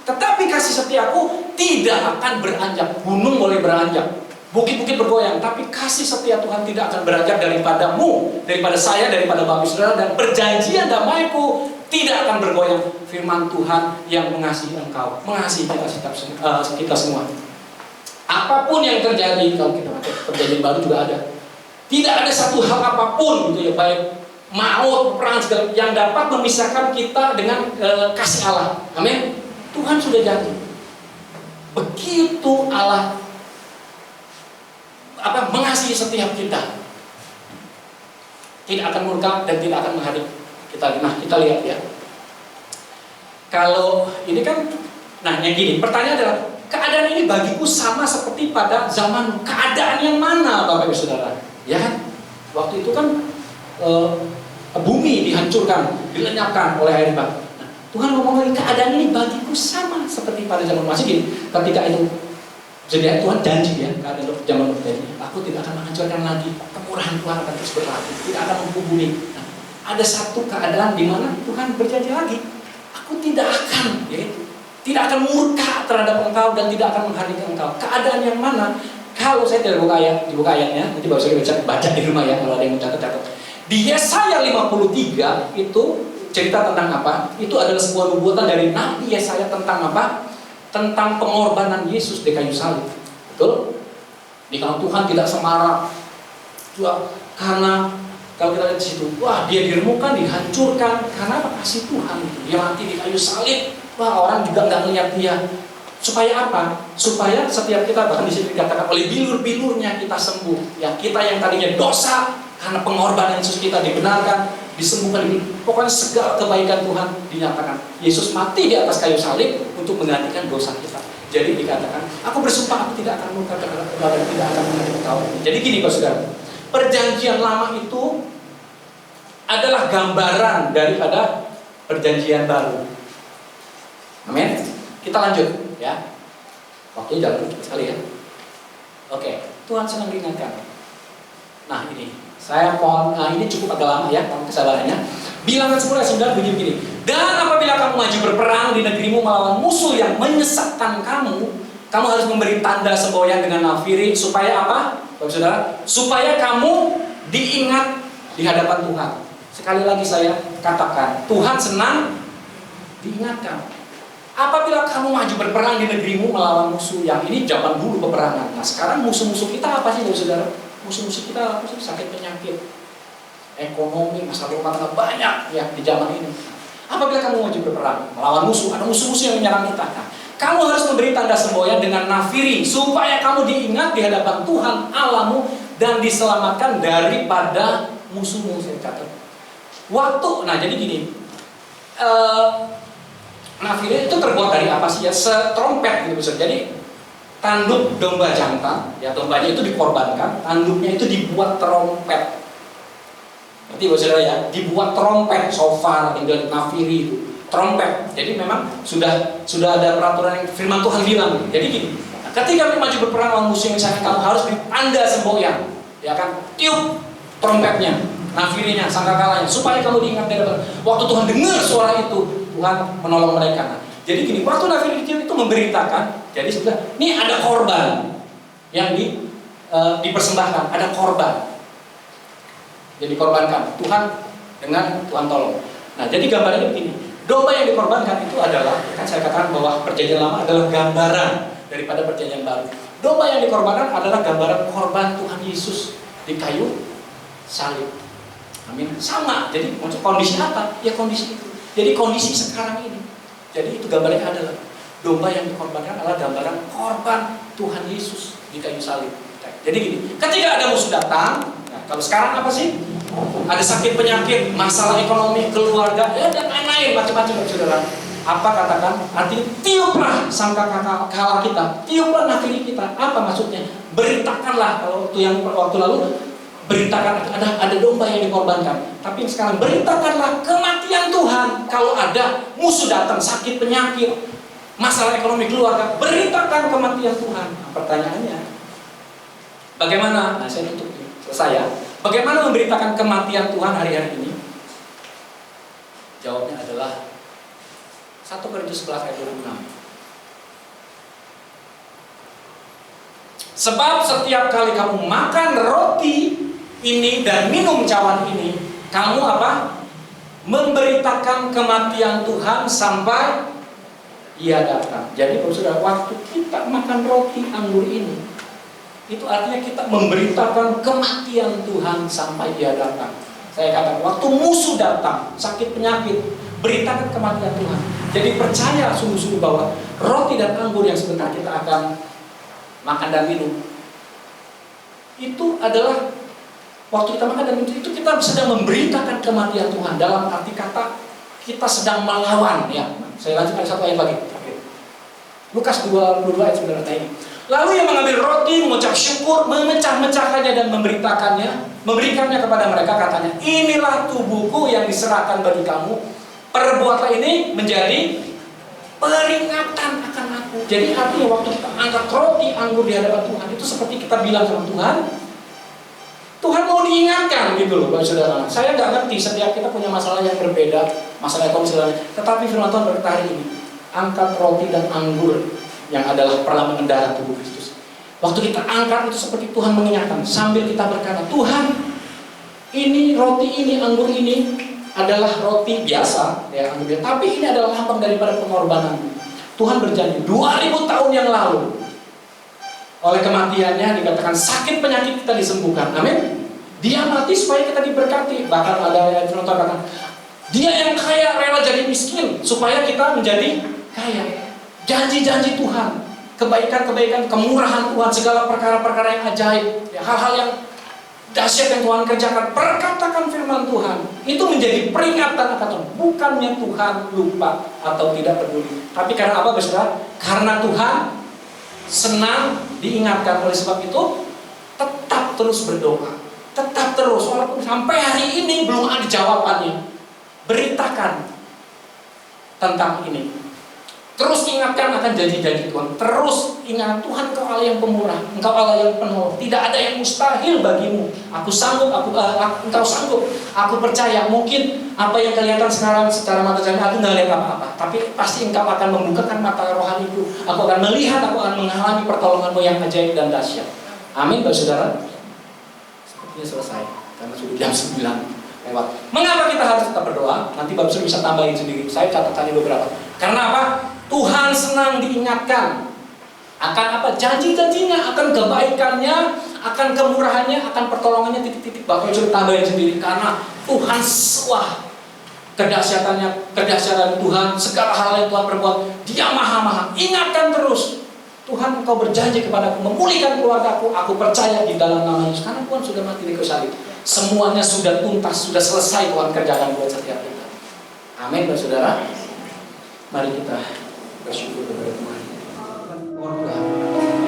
[SPEAKER 3] tetapi kasih setiaku tidak akan beranjak. Gunung boleh beranjak, bukit-bukit bergoyang, tapi kasih setia Tuhan tidak akan beranjak daripadamu, daripada saya, daripada bapak saudara, dan perjanjian damaiku tidak akan bergoyang. Firman Tuhan yang mengasihi engkau, mengasihi kita semua. Apapun yang terjadi, kalau kita pakai perjanjian baru juga ada, tidak ada satu hal apapun gitu ya, baik maut, perang segala yang dapat memisahkan kita dengan kasih Allah. Amin. Tuhan sudah janji. Begitu Allah mengasihi setiap kita, tidak akan murka dan tidak akan menghardik kita. Nah kita lihat ya, kalau ini kan, nah yang gini, pertanyaan adalah, keadaan ini bagiku sama seperti pada zaman. Keadaan yang mana Bapak Ibu Saudara? Ya kan, waktu itu kan bumi dihancurkan, dilenyapkan oleh air bah. Nah, Tuhan ngomong lagi, keadaan ini bagiku sama seperti pada zaman. Masih gini, ketika itu jadi Tuhan janji ya, keadaan zaman ini, aku tidak akan menghancurkan lagi, kemurahan Tuhan akan terus berlaku, tidak akan menghubungi. Nah, ada satu keadaan di mana Tuhan berjanji lagi, aku tidak akan, tidak akan murka terhadap engkau dan tidak akan menghardik engkau. Keadaan yang mana? Kalau saya tidak dibuka ayatnya, nanti baru saya bisa baca di rumah ya, kalau ada yang mencatat-catat. Di Yesaya 53 itu cerita tentang apa? Itu adalah sebuah nubuatan dari Nabi Yesaya tentang apa? Tentang pengorbanan Yesus di kayu salib. Betul? Di kalau Tuhan tidak semarak, karena kalau kita lihat di situ, wah dia diremukkan, dihancurkan, karena apa? Kasih Tuhan. Dia mati di kayu salib. Wah orang juga nggak melihat dia. Supaya apa? Supaya setiap kita, bahkan di sini dikatakan oleh bilur-bilurnya kita sembuh. Ya kita yang tadinya dosa, karena pengorbanan Yesus kita dibenarkan, disembuhkan. Pokoknya segala kebaikan Tuhan dinyatakan. Yesus mati di atas kayu salib untuk menggantikan dosa kita. Jadi dikatakan, aku bersumpah aku tidak akan murka terhadap engkau dan tidak akan menghardik engkau. Jadi gini Pak Saudara, perjanjian lama itu adalah gambaran daripada perjanjian baru. Amin. Kita lanjut ya. Waktunya jalan sekali ya. Oke, Tuhan senang diingatkan. Nah ini, saya mohon, ini cukup agak lama ya, kamu kesabarannya. Bilangan 10 ayat 9 bunyi begini. Dan apabila kamu maju berperang di negerimu melawan musuh yang menyesatkan kamu harus memberi tanda semboyan dengan nafiri. Supaya apa? Bapak Saudara, supaya kamu diingat di hadapan Tuhan. Sekali lagi saya katakan, Tuhan senang diingatkan. Apabila kamu maju berperang di negerimu melawan musuh yang ini zaman dulu peperangan. Nah sekarang musuh-musuh kita apa sih saudara? Musuh-musuh kita apa sih? Sakit penyakit, ekonomi, masalah rumah tangga banyak ya di zaman ini. Apabila kamu maju berperang melawan musuh, ada musuh-musuh yang menyerang kita. Nah, Kamu harus memberi tanda semboyan dengan nafiri supaya kamu diingat di hadapan Tuhan Allahmu dan diselamatkan daripada musuhmu. Saya kata. Nah jadi gini, nafiri itu terbuat dari apa sih ya? Setrompet gitu. Jadi tanduk domba jantan, ya dombanya itu dikorbankan, tanduknya itu dibuat trompet. Berarti saudara ya, dibuat trompet, shofar, tinggal nafiri itu, trompet. Jadi memang sudah ada peraturan yang firman Tuhan bilang. Jadi gini, ketika kamu maju berperang lawan musuh misalnya, kamu harus tanda semboyan, ya kan, tiup trompetnya, nafirinya, sangkakalanya, supaya kamu diingat dari waktu Tuhan dengar suara itu, Tuhan menolong mereka. Jadi gini, waktu nafiri itu memberitakan, jadi sudah, ini ada korban yang dipersembahkan, ada korban yang dikorbankan, Tuhan dengan Tuhan tolong. Nah, jadi gambarnya begini, domba yang dikorbankan itu adalah, kan saya katakan bahwa perjanjian lama adalah gambaran daripada perjanjian baru. Domba yang dikorbankan adalah gambaran korban Tuhan Yesus di kayu salib. Amin. Sama, jadi maksud kondisi apa? Ya kondisi itu. Jadi kondisi sekarang ini. Jadi itu gambarnya adalah domba yang dikorbankan adalah gambaran korban Tuhan Yesus di kayu salib. Jadi gini, ketika ada musuh datang, nah, kalau sekarang apa sih? Ada sakit penyakit, masalah ekonomi, keluarga, ya dan lain-lain macam-macam saudara. Apa katakan? Artinya tiuplah sangkakala kita, tiuplah nafiri kita. Apa maksudnya? Beritakanlah, kalau waktu lalu beritakan ada domba yang dikorbankan. Tapi sekarang beritakanlah kematian Tuhan. Kalau ada musuh datang, sakit penyakit, masalah ekonomi keluarga, beritakan kematian Tuhan. Nah, pertanyaannya, bagaimana? Nah, saya tutup selesai ya. Bagaimana memberitakan kematian Tuhan hari-hari ini? Jawabnya adalah 1 Korintus 11 ayat 26. Sebab setiap kali kamu makan roti ini dan minum cawan ini, kamu apa? Memberitakan kematian Tuhan sampai Ia datang. Jadi saudara, waktu kita makan roti anggur ini, itu artinya kita memberitakan kematian Tuhan sampai Ia datang. Saya katakan, waktu musuh datang, sakit penyakit, beritakan kematian Tuhan. Jadi percaya sungguh-sungguh bahwa roti dan anggur yang sebentar kita akan makan dan minum, itu adalah waktu kita makan dan minum itu kita sedang memberitakan kematian Tuhan. Dalam arti kata kita sedang melawan ya. Saya lanjutkan satu ayat lagi. Lukas 22 ayat 9 ini. Lalu ia mengambil roti, mengucap syukur, memecah-mecahkannya dan memberikannya kepada mereka, katanya, inilah tubuhku yang diserahkan bagi kamu. Perbuatlah ini menjadi peringatan akan aku. Jadi artinya waktu kita angkat roti anggur di hadapan Tuhan, itu seperti kita bilang sama Tuhan, Tuhan mau diingatkan gitu loh, Bapak Saudara. Saya nggak ngerti, setiap kita punya masalah yang berbeda, masalah ekonomi, tetapi firman Tuhan berkata hari ini, angkat roti dan anggur yang adalah perlambang darah tubuh Kristus. Waktu kita angkat itu seperti Tuhan mengingatkan, sambil kita berkata, Tuhan, ini roti ini, anggur ini adalah roti biasa, ya, anggur biasa, tapi ini adalah lambang daripada pengorbanan. Tuhan berjanji 2000 tahun yang lalu, oleh kematiannya dikatakan sakit penyakit kita disembuhkan. Amin. Dia mati supaya kita diberkati. Bahkan ada yang katakan, dia yang kaya rela jadi miskin supaya kita menjadi kaya. Janji-janji Tuhan, kebaikan-kebaikan, kemurahan Tuhan, segala perkara-perkara yang ajaib, ya, hal-hal yang dahsyat yang Tuhan kerjakan, perkatakan firman Tuhan, itu menjadi peringatan akan Tuhan. Bukannya Tuhan lupa atau tidak peduli, tapi karena apa, saudara? Karena Tuhan senang diingatkan. Oleh sebab itu, tetap terus berdoa, tetap terus, walaupun sampai hari ini belum ada jawabannya, beritakan tentang ini. Terus ingatkan akan janji-janji Tuhan. Terus ingat, Tuhan, Engkau Allah yang pemurah, Engkau Allah yang penolong. Tidak ada yang mustahil bagimu. Aku sanggup, Engkau sanggup. Aku percaya, mungkin apa yang kelihatan sekarang secara mata jasmani aku nggak lihat apa-apa, tapi pasti Engkau akan membukakan mata rohaniku. Aku akan melihat, aku akan mengalami pertolonganmu yang ajaib dan dahsyat. Amin, Bapak Saudara. Sepertinya selesai, karena sudah jam 9 lewat. Mengapa kita harus tetap berdoa? Nanti Bapak Saudara bisa tambahin sendiri. Saya catatannya beberapa. Karena apa? Tuhan senang diingatkan akan apa? Janji-janjinya, akan kebaikannya, akan kemurahannya, akan pertolongannya, titik-titik. Bapak Ibu tambahin sendiri. Karena Tuhan, wah, kedahsyatan Tuhan, segala hal yang Tuhan perbuat, Dia maha-maha. Ingatkan terus, Tuhan Engkau berjanji kepadaku memulihkan keluargaku. Aku percaya di dalam nama Yesus, karena Tuhan sudah mati di kayu salib. Semuanya sudah tuntas, sudah selesai Tuhan kerjakan buat setiap kita. Amin, saudara. Mari kita bersyukur kepada Tuhan. Tuhan,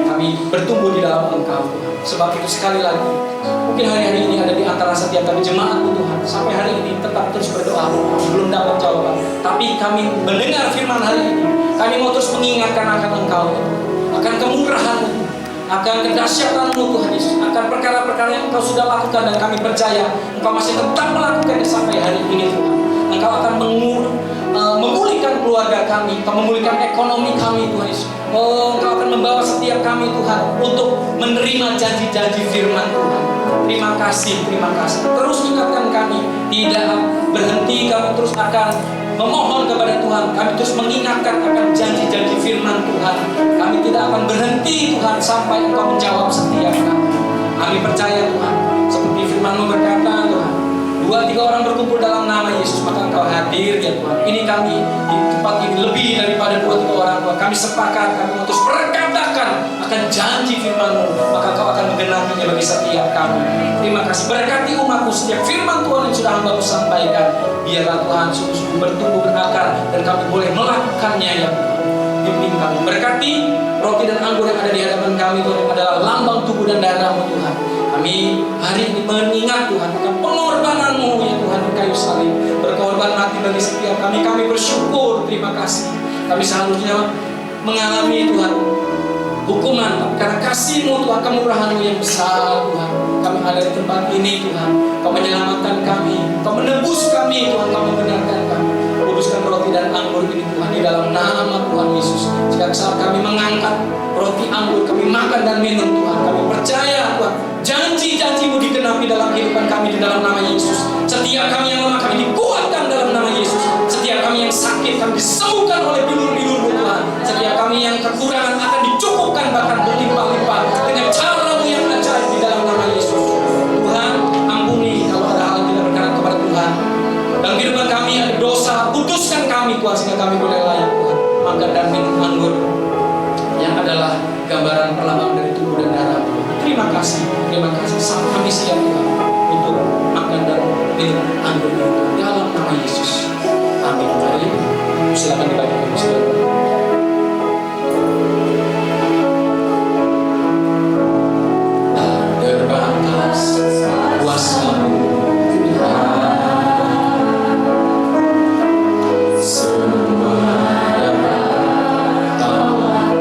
[SPEAKER 3] kami bertumbuh di dalam Engkau Tuhan. Sebab itu sekali lagi, mungkin hari-hari ini ada di antara setiap kami jemaat-Mu Tuhan, sampai hari ini tetap terus berdoa, belum dapat jawaban. Tapi kami mendengar firman hari ini, kami mau terus mengingatkan akan Engkau, akan kemurahan-Mu, akan kedahsyatan-Mu Tuhan Yesus, akan perkara-perkara yang Engkau sudah lakukan, dan kami percaya Engkau masih tetap melakukannya sampai hari ini Tuhan. Engkau akan memulihkan keluarga kami, Engkau memulihkan ekonomi kami Tuhan Yesus. Engkau akan membawa setiap kami Tuhan untuk menerima janji-janji firman Tuhan. Terima kasih. Terus ingatkan kami, tidak berhenti, kami terus akan memohon kepada Tuhan. Kami terus mengingatkan akan janji-janji firman Tuhan. Kami tidak akan berhenti Tuhan sampai Engkau menjawab setiap kami. Kami percaya Tuhan, seperti firman-Mu berkata Tuhan, 2-3 orang berkumpul dalam nama Yesus, maka Engkau hadir ya Tuhan. Ini kami di tempat ini lebih daripada 2-3 orang Tuhan. Kami sepakat, kami mau terus berkatakan akan janji firman-Mu, maka Engkau akan menggenapinya bagi setiap kami. Terima kasih. Berkati umat-Mu, setiap firman Tuhan yang sudah Hamba-Mu sampaikan, biarlah Tuhan sungguh-sungguh bertumbuh berakar, dan kami boleh melakukannya ya Tuhan. Bimbing kami. Berkati roti dan anggur yang ada di hadapan kami Tuhan, yang adalah lambang tubuh dan darah-Mu Tuhan. Kami hari ini mengingat Tuhan akan pengorbanan-Mu ya Tuhan di kayu salib, berkorban mati bagi setiap kami. Kami bersyukur, terima kasih. Kami seharusnya mengalami Tuhan hukuman, tapi karena kasih-Mu Tuhan, kemurahan-Mu yang besar Tuhan, kami ada di tempat ini Tuhan. Kau menyelamatkan kami, Kau menebus kami Tuhan, Kau membenarkan kami. Kuduskan roti dan anggur ini Tuhan di dalam nama Tuhan Yesus. Setiap saat kami mengangkat roti anggur, kami makan dan minum Tuhan, kami percaya Tuhan, janji-janji-Mu digenapi dalam kehidupan kami di dalam nama Yesus. Setiap kami yang lemah, kami dikuatkan dalam nama Yesus. Setiap kami yang sakit, kami disembuhkan oleh bilur-bilur-Mu Tuhan. Setiap kami yang kekurangan akan dicukupkan, bahkan berlimpah-limpah dengan cara-Mu yang ajaib di dalam nama Yesus. Tuhan, ampuni kalau ada hal yang tidak berkenan kepada Tuhan. Dalam kehidupan kami ada dosa, putuskan kami Tuhan, sehingga kami boleh layak Tuhan makan dan minum anggur yang adalah gambaran perlambang dari tubuh dan darah Tuhan. Terima kasih. Saat kami siap Tuhan untuk makan dan minum anggur ini Tuhan, dalam nama Yesus. Amin. Mari silakan dibagikan saudara. Terbatas kuasa-Mu semua dapat Kau lakukan.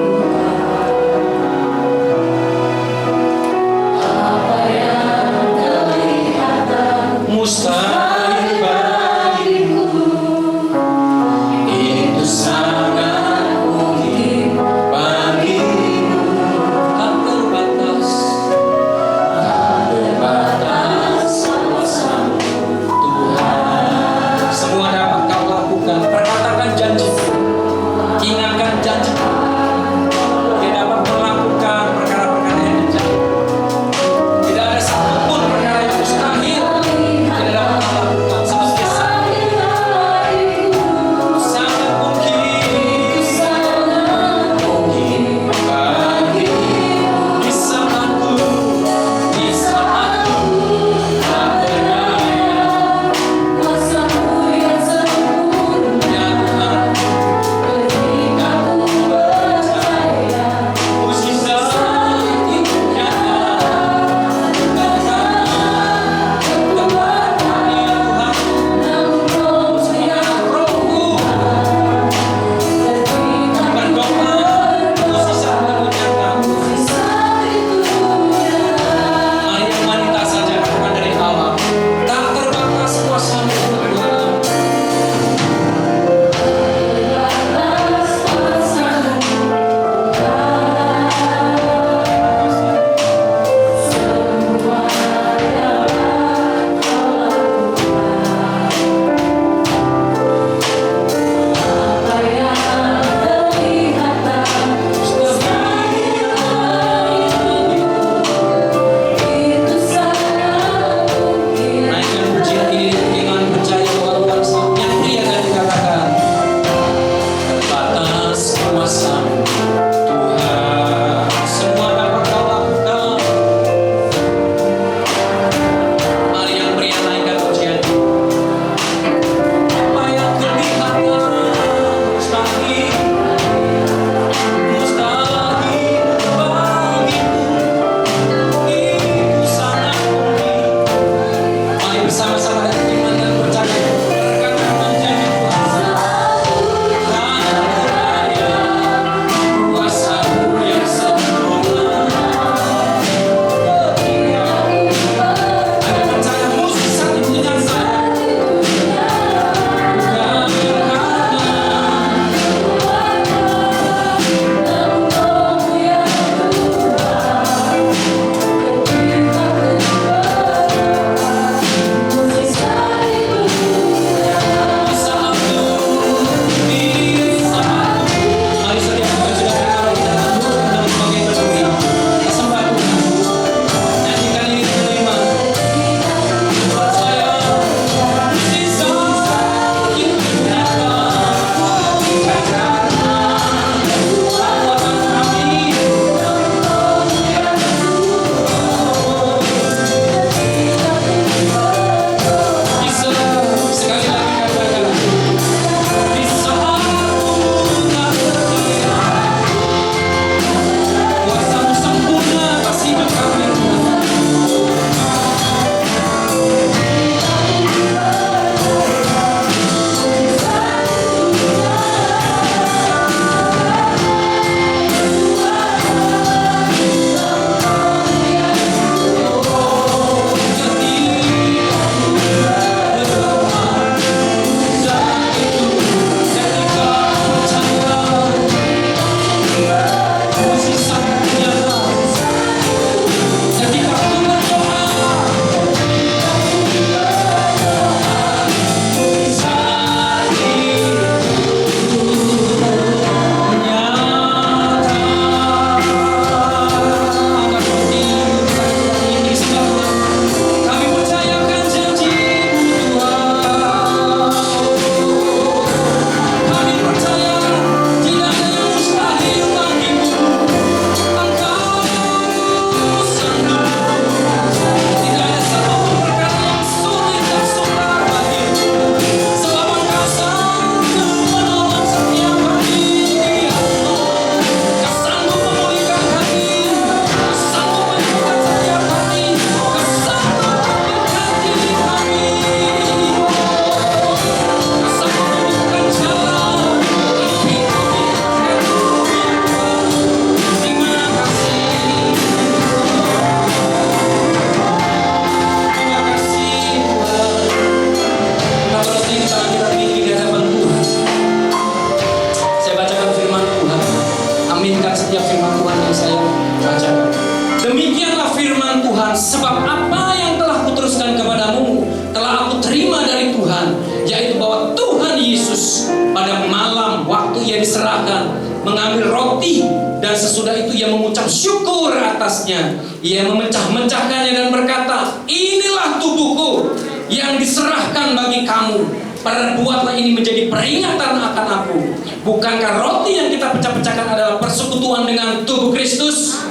[SPEAKER 3] mengambil roti, dan sesudah itu ia mengucap syukur atasnya. Ia memecah-mecahkannya dan berkata, inilah tubuhku yang diserahkan bagi kamu. Perbuatlah ini menjadi peringatan akan aku. Bukankah roti yang kita pecah-pecahkan adalah persekutuan dengan tubuh Kristus?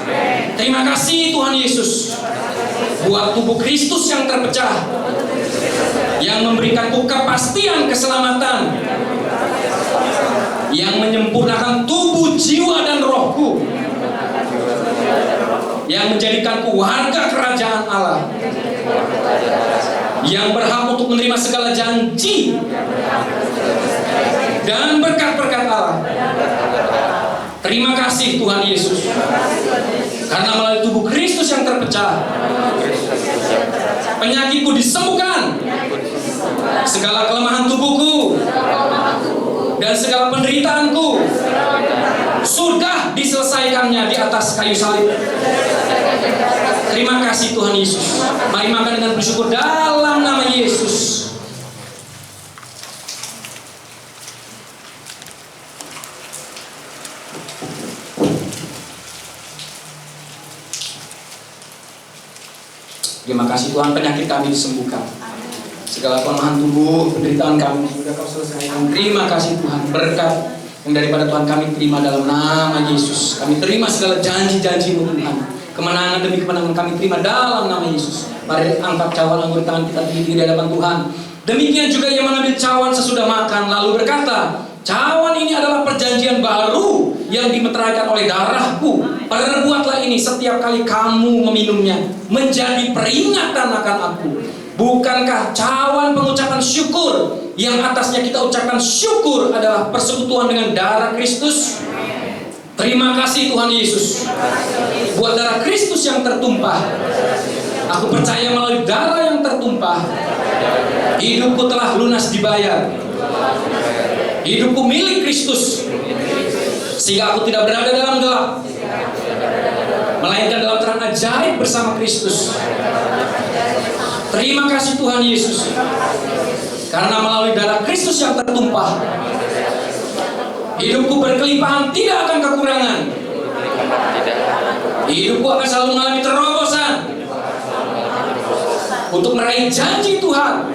[SPEAKER 3] Terima kasih Tuhan Yesus buat tubuh Kristus yang terpecah, yang memberikanku kepastian keselamatan, yang menyempurnakan tubuh, jiwa, dan rohku, yang menjadikanku warga kerajaan Allah, yang berhak untuk menerima segala janji dan berkat-berkat Allah. Terima kasih Tuhan Yesus, karena melalui tubuh Kristus yang terpecah, penyakitku disembuhkan, segala kelemahan tubuhku dan segala penderitaanku sudah diselesaikannya di atas kayu salib. Terima kasih Tuhan Yesus. Mari makan dengan bersyukur dalam nama Yesus. Terima kasih Tuhan, penyakit kami disembuhkan, segala kelemahan tubuh, penderitaan kami sudah Kau selesaikan. Terima kasih Tuhan, berkat yang daripada Tuhan kami terima dalam nama Yesus. Kami terima segala janji-janji-Mu Tuhan, kemenangan demi kemenangan kami terima dalam nama Yesus. Mari angkat cawan anggur tangan kita tinggi di hadapan Tuhan. Demikian juga ia mengambil cawan sesudah makan, lalu berkata, cawan ini adalah perjanjian baru yang dimeteraikan oleh darahku. Perbuatlah ini setiap kali kamu meminumnya, menjadi peringatan akan aku. Bukankah cawan pengucapan syukur yang atasnya kita ucapkan syukur adalah persekutuan dengan darah Kristus? Terima kasih Tuhan Yesus buat darah Kristus yang tertumpah. Aku percaya melalui darah yang tertumpah, hidupku telah lunas dibayar. Hidupku milik Kristus, sehingga aku tidak berada dalam gelap, melainkan dalam terang ajaib bersama Kristus. Terima kasih Tuhan Yesus, karena melalui darah Kristus yang tertumpah, hidupku berkelimpahan, tidak akan kekurangan. Hidupku akan selalu mengalami terobosan untuk meraih janji Tuhan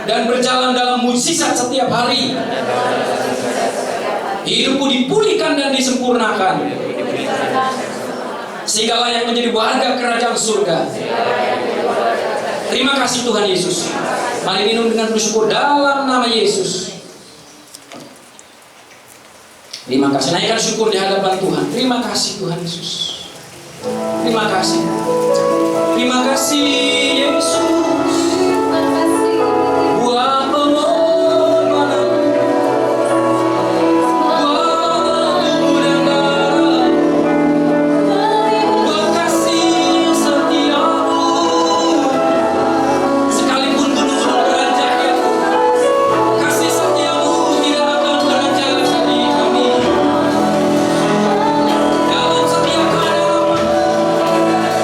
[SPEAKER 3] dan berjalan dalam mukjizat setiap hari. Hidupku dipulihkan dan disempurnakan, sehingga layak menjadi warga kerajaan surga. Terima kasih Tuhan Yesus. Mari minum dengan bersyukur dalam nama Yesus. Terima kasih. Naikkan syukur di hadapan Tuhan. Terima kasih Tuhan Yesus. Terima kasih. Terima kasih Yesus.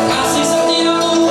[SPEAKER 3] Kasih setiamu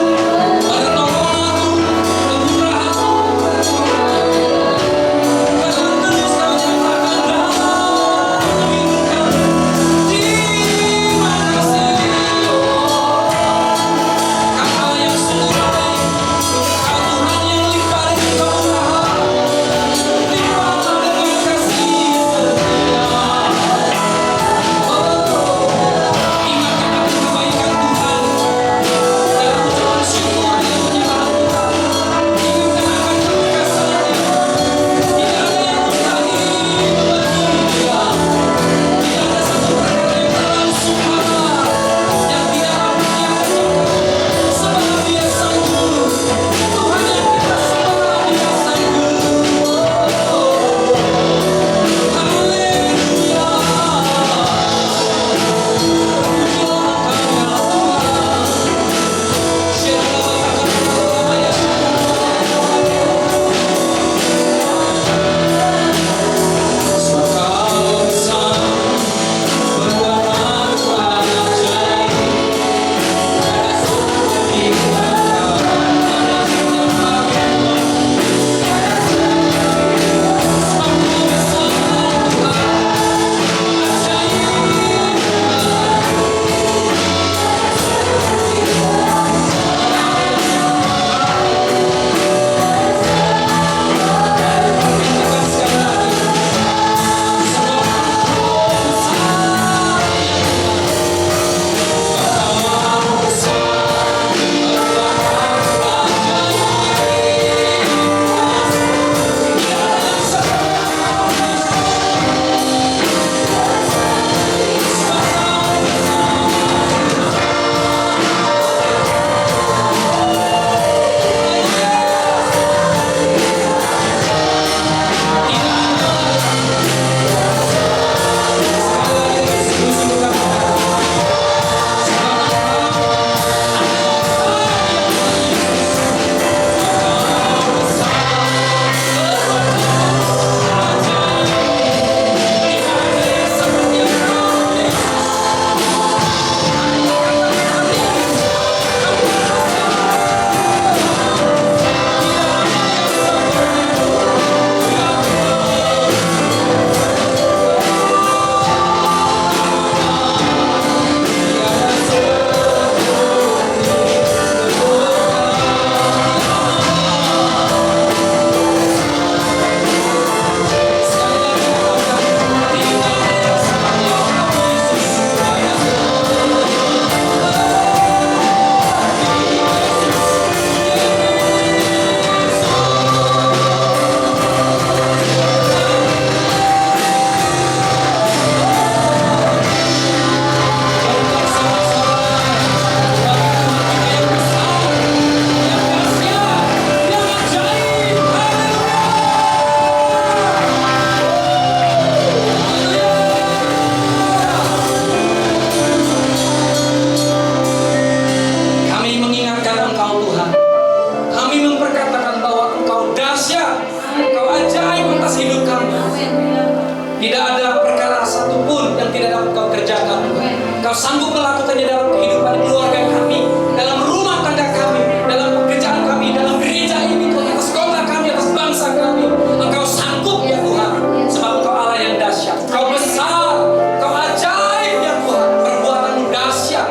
[SPEAKER 3] Engkau sanggup melakukannya dalam kehidupan keluarga kami, dalam rumah tangga kami, dalam pekerjaan kami, dalam gereja ini Tuhan, atas kota kami, atas bangsa kami. Engkau sanggup ya Tuhan, sebab Engkau Allah yang dahsyat. Engkau besar, Engkau ajaib ya Tuhan. Perbuatanmu dahsyat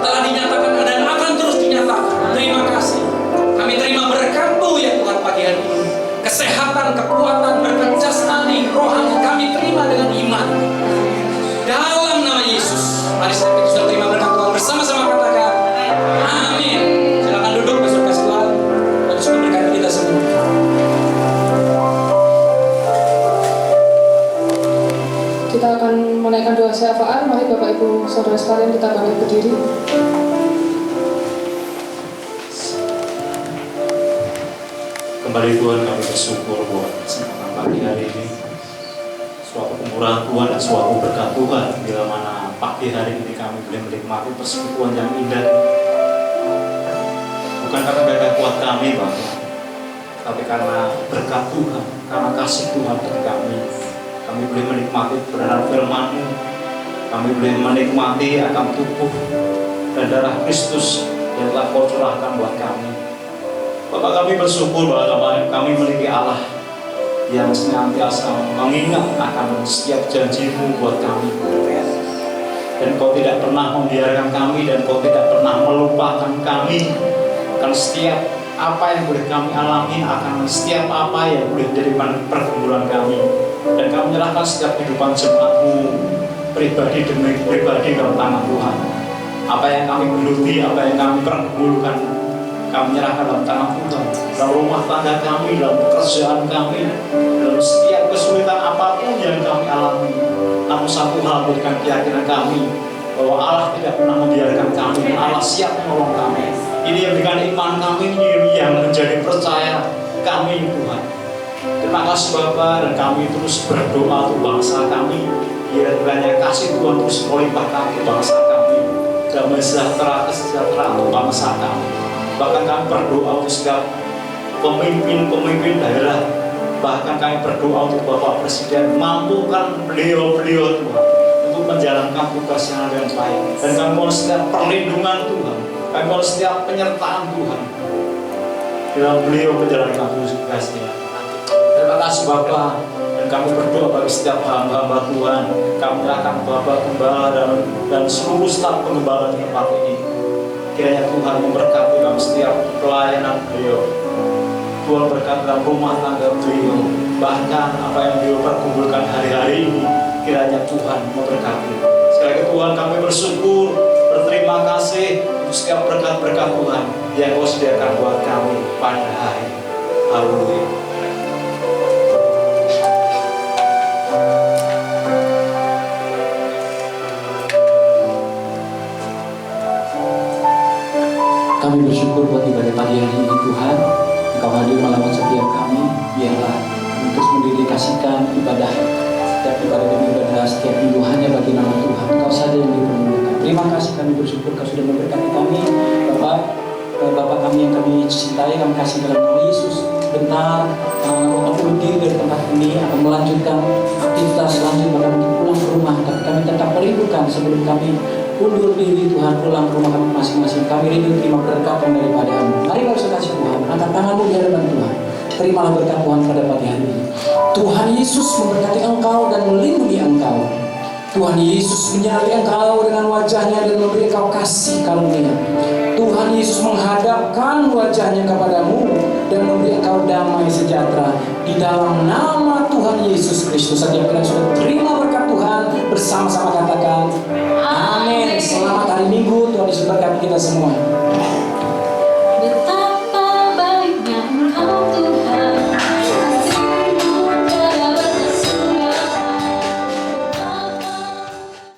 [SPEAKER 3] telah dinyatakan dan akan terus dinyatakan. Terima kasih. Kami terima berkat-Mu ya Tuhan pagi hari ini. Kesehatan, kekuatan, berkat jasmani, rohani kami terima dengan iman. Dalam nama Yesus. Mari kita sudah terima berkat Tuhan bersama-sama katakan amin. Silakan duduk, besok kasih Tuhan. Dan sudah berkati kita semua.
[SPEAKER 2] Kita akan menaikkan doa syafaat. Mari Bapak Ibu Saudara sekalian kita bangkit berdiri.
[SPEAKER 4] Kembali Tuhan kami bersyukur buat kesempatan pagi hari ini, suatu kemurahan Tuhan dan suatu berkat Tuhan, bila mana pagi hari ini kami boleh menikmati persekutuan yang indah. Bukan karena daya kuat kami Bapak, tapi karena berkat Tuhan, karena kasih Tuhan bagi kami. Kami boleh menikmati kebenaran firman-Mu, kami boleh menikmati akan tubuh dan darah Kristus yang telah Kau curahkan buat kami. Bapak, kami bersyukur bahwa kami memiliki Allah yang senantiasa mengingat akan setiap janji-Mu buat kami. Dan Kau tidak pernah membiarkan kami, dan Kau tidak pernah melupakan kami akan setiap apa yang boleh kami alami, akan setiap apa yang boleh menjadi pergumulan kami. Dan kami menyerahkan setiap kehidupan jemaat-Mu pribadi demi pribadi dalam tangan Tuhan. Apa yang kami geluti, apa yang kami pergumulkan, kami menyerahkan dalam tangan Tuhan. Dalam rumah tangga kami, dalam pekerjaan kami, dalam setiap kesulitan apapun yang kami alami. Namun satu hal berikan keyakinan kami, bahwa Allah tidak pernah membiarkan kami, Allah siap menolong kami. Ini yang berikan iman kami, ini yang menjadi percaya kami Tuhan. Terima kasih Bapa, dan kami terus berdoa untuk bangsa kami. Kiranya kasih Tuhan terus melimpahkan ke bangsa kami, damai sejahtera, kesejahteraan untuk bangsa kami. Bahkan kami berdoa untuk setiap pemimpin daerah. Bahkan kami berdoa untuk Bapak Presiden, mampukan beliau Tuhan untuk menjalankan tugas yang dengan baik. Dan kami mohon setiap perlindungan Tuhan, kami mohon setiap penyertaan Tuhan dalam beliau menjalankan tugasnya. Terima kasih Bapak. Dan kami berdoa bagi setiap hamba-hamba Tuhan. Kami menyerahkan Bapak Gembala dan seluruh staf pengembangan di tempat ini. Kiranya Tuhan memberkati dalam setiap pelayanan beliau. Tuhan berkati dalam rumah tangga beliau. Bahkan apa yang beliau perkumpulkan hari-hari ini, kiranya Tuhan memberkati. Sekali lagi Tuhan, kami bersyukur, berterima kasih untuk setiap berkat-berkat Tuhan yang Kau sediakan buat kami pada hari ini. Haleluya.
[SPEAKER 3] Kami bersyukur buat ibadah pagi hari ini Tuhan. Engkau hadir melawat setiap kami. Biarlah terus mendedikasikan ibadah, setiap ibadah demi ibadah, setiap minggu hanya bagi nama Tuhan. Engkau saja yang dipermuliakan. Terima kasih, kami bersyukur Kau sudah memberkati kami. Bapak kami yang kami cintai, kami kasih dalam nama Yesus. Bentar, waktu berdiri dari tempat ini akan melanjutkan aktivitas selanjutnya, untuk pulang ke rumah. Tapi kami tetap merindukan sebelum kami undur diri Tuhan pulang ke rumah kami masing-masing. Kami rindu terima berkat yang daripada-Mu. Mari kita kasih Tuhan, angkat tanganmu di hadapan Tuhan. Terimalah berkat Tuhan pada pagi hari ini. Tuhan Yesus memberkati engkau dan melindungi engkau. Tuhan Yesus menyertai engkau dengan wajahnya dan memberi engkau kasih karunia. Tuhan Yesus menghadapkan wajahnya kepadamu dan memberi engkau damai sejahtera. Di dalam nama Tuhan Yesus Kristus, setiap kalian sudah terima berkat Tuhan, bersama-sama katakan amin. Selamat hari Minggu, Tuhan Yesus berkati kita semua.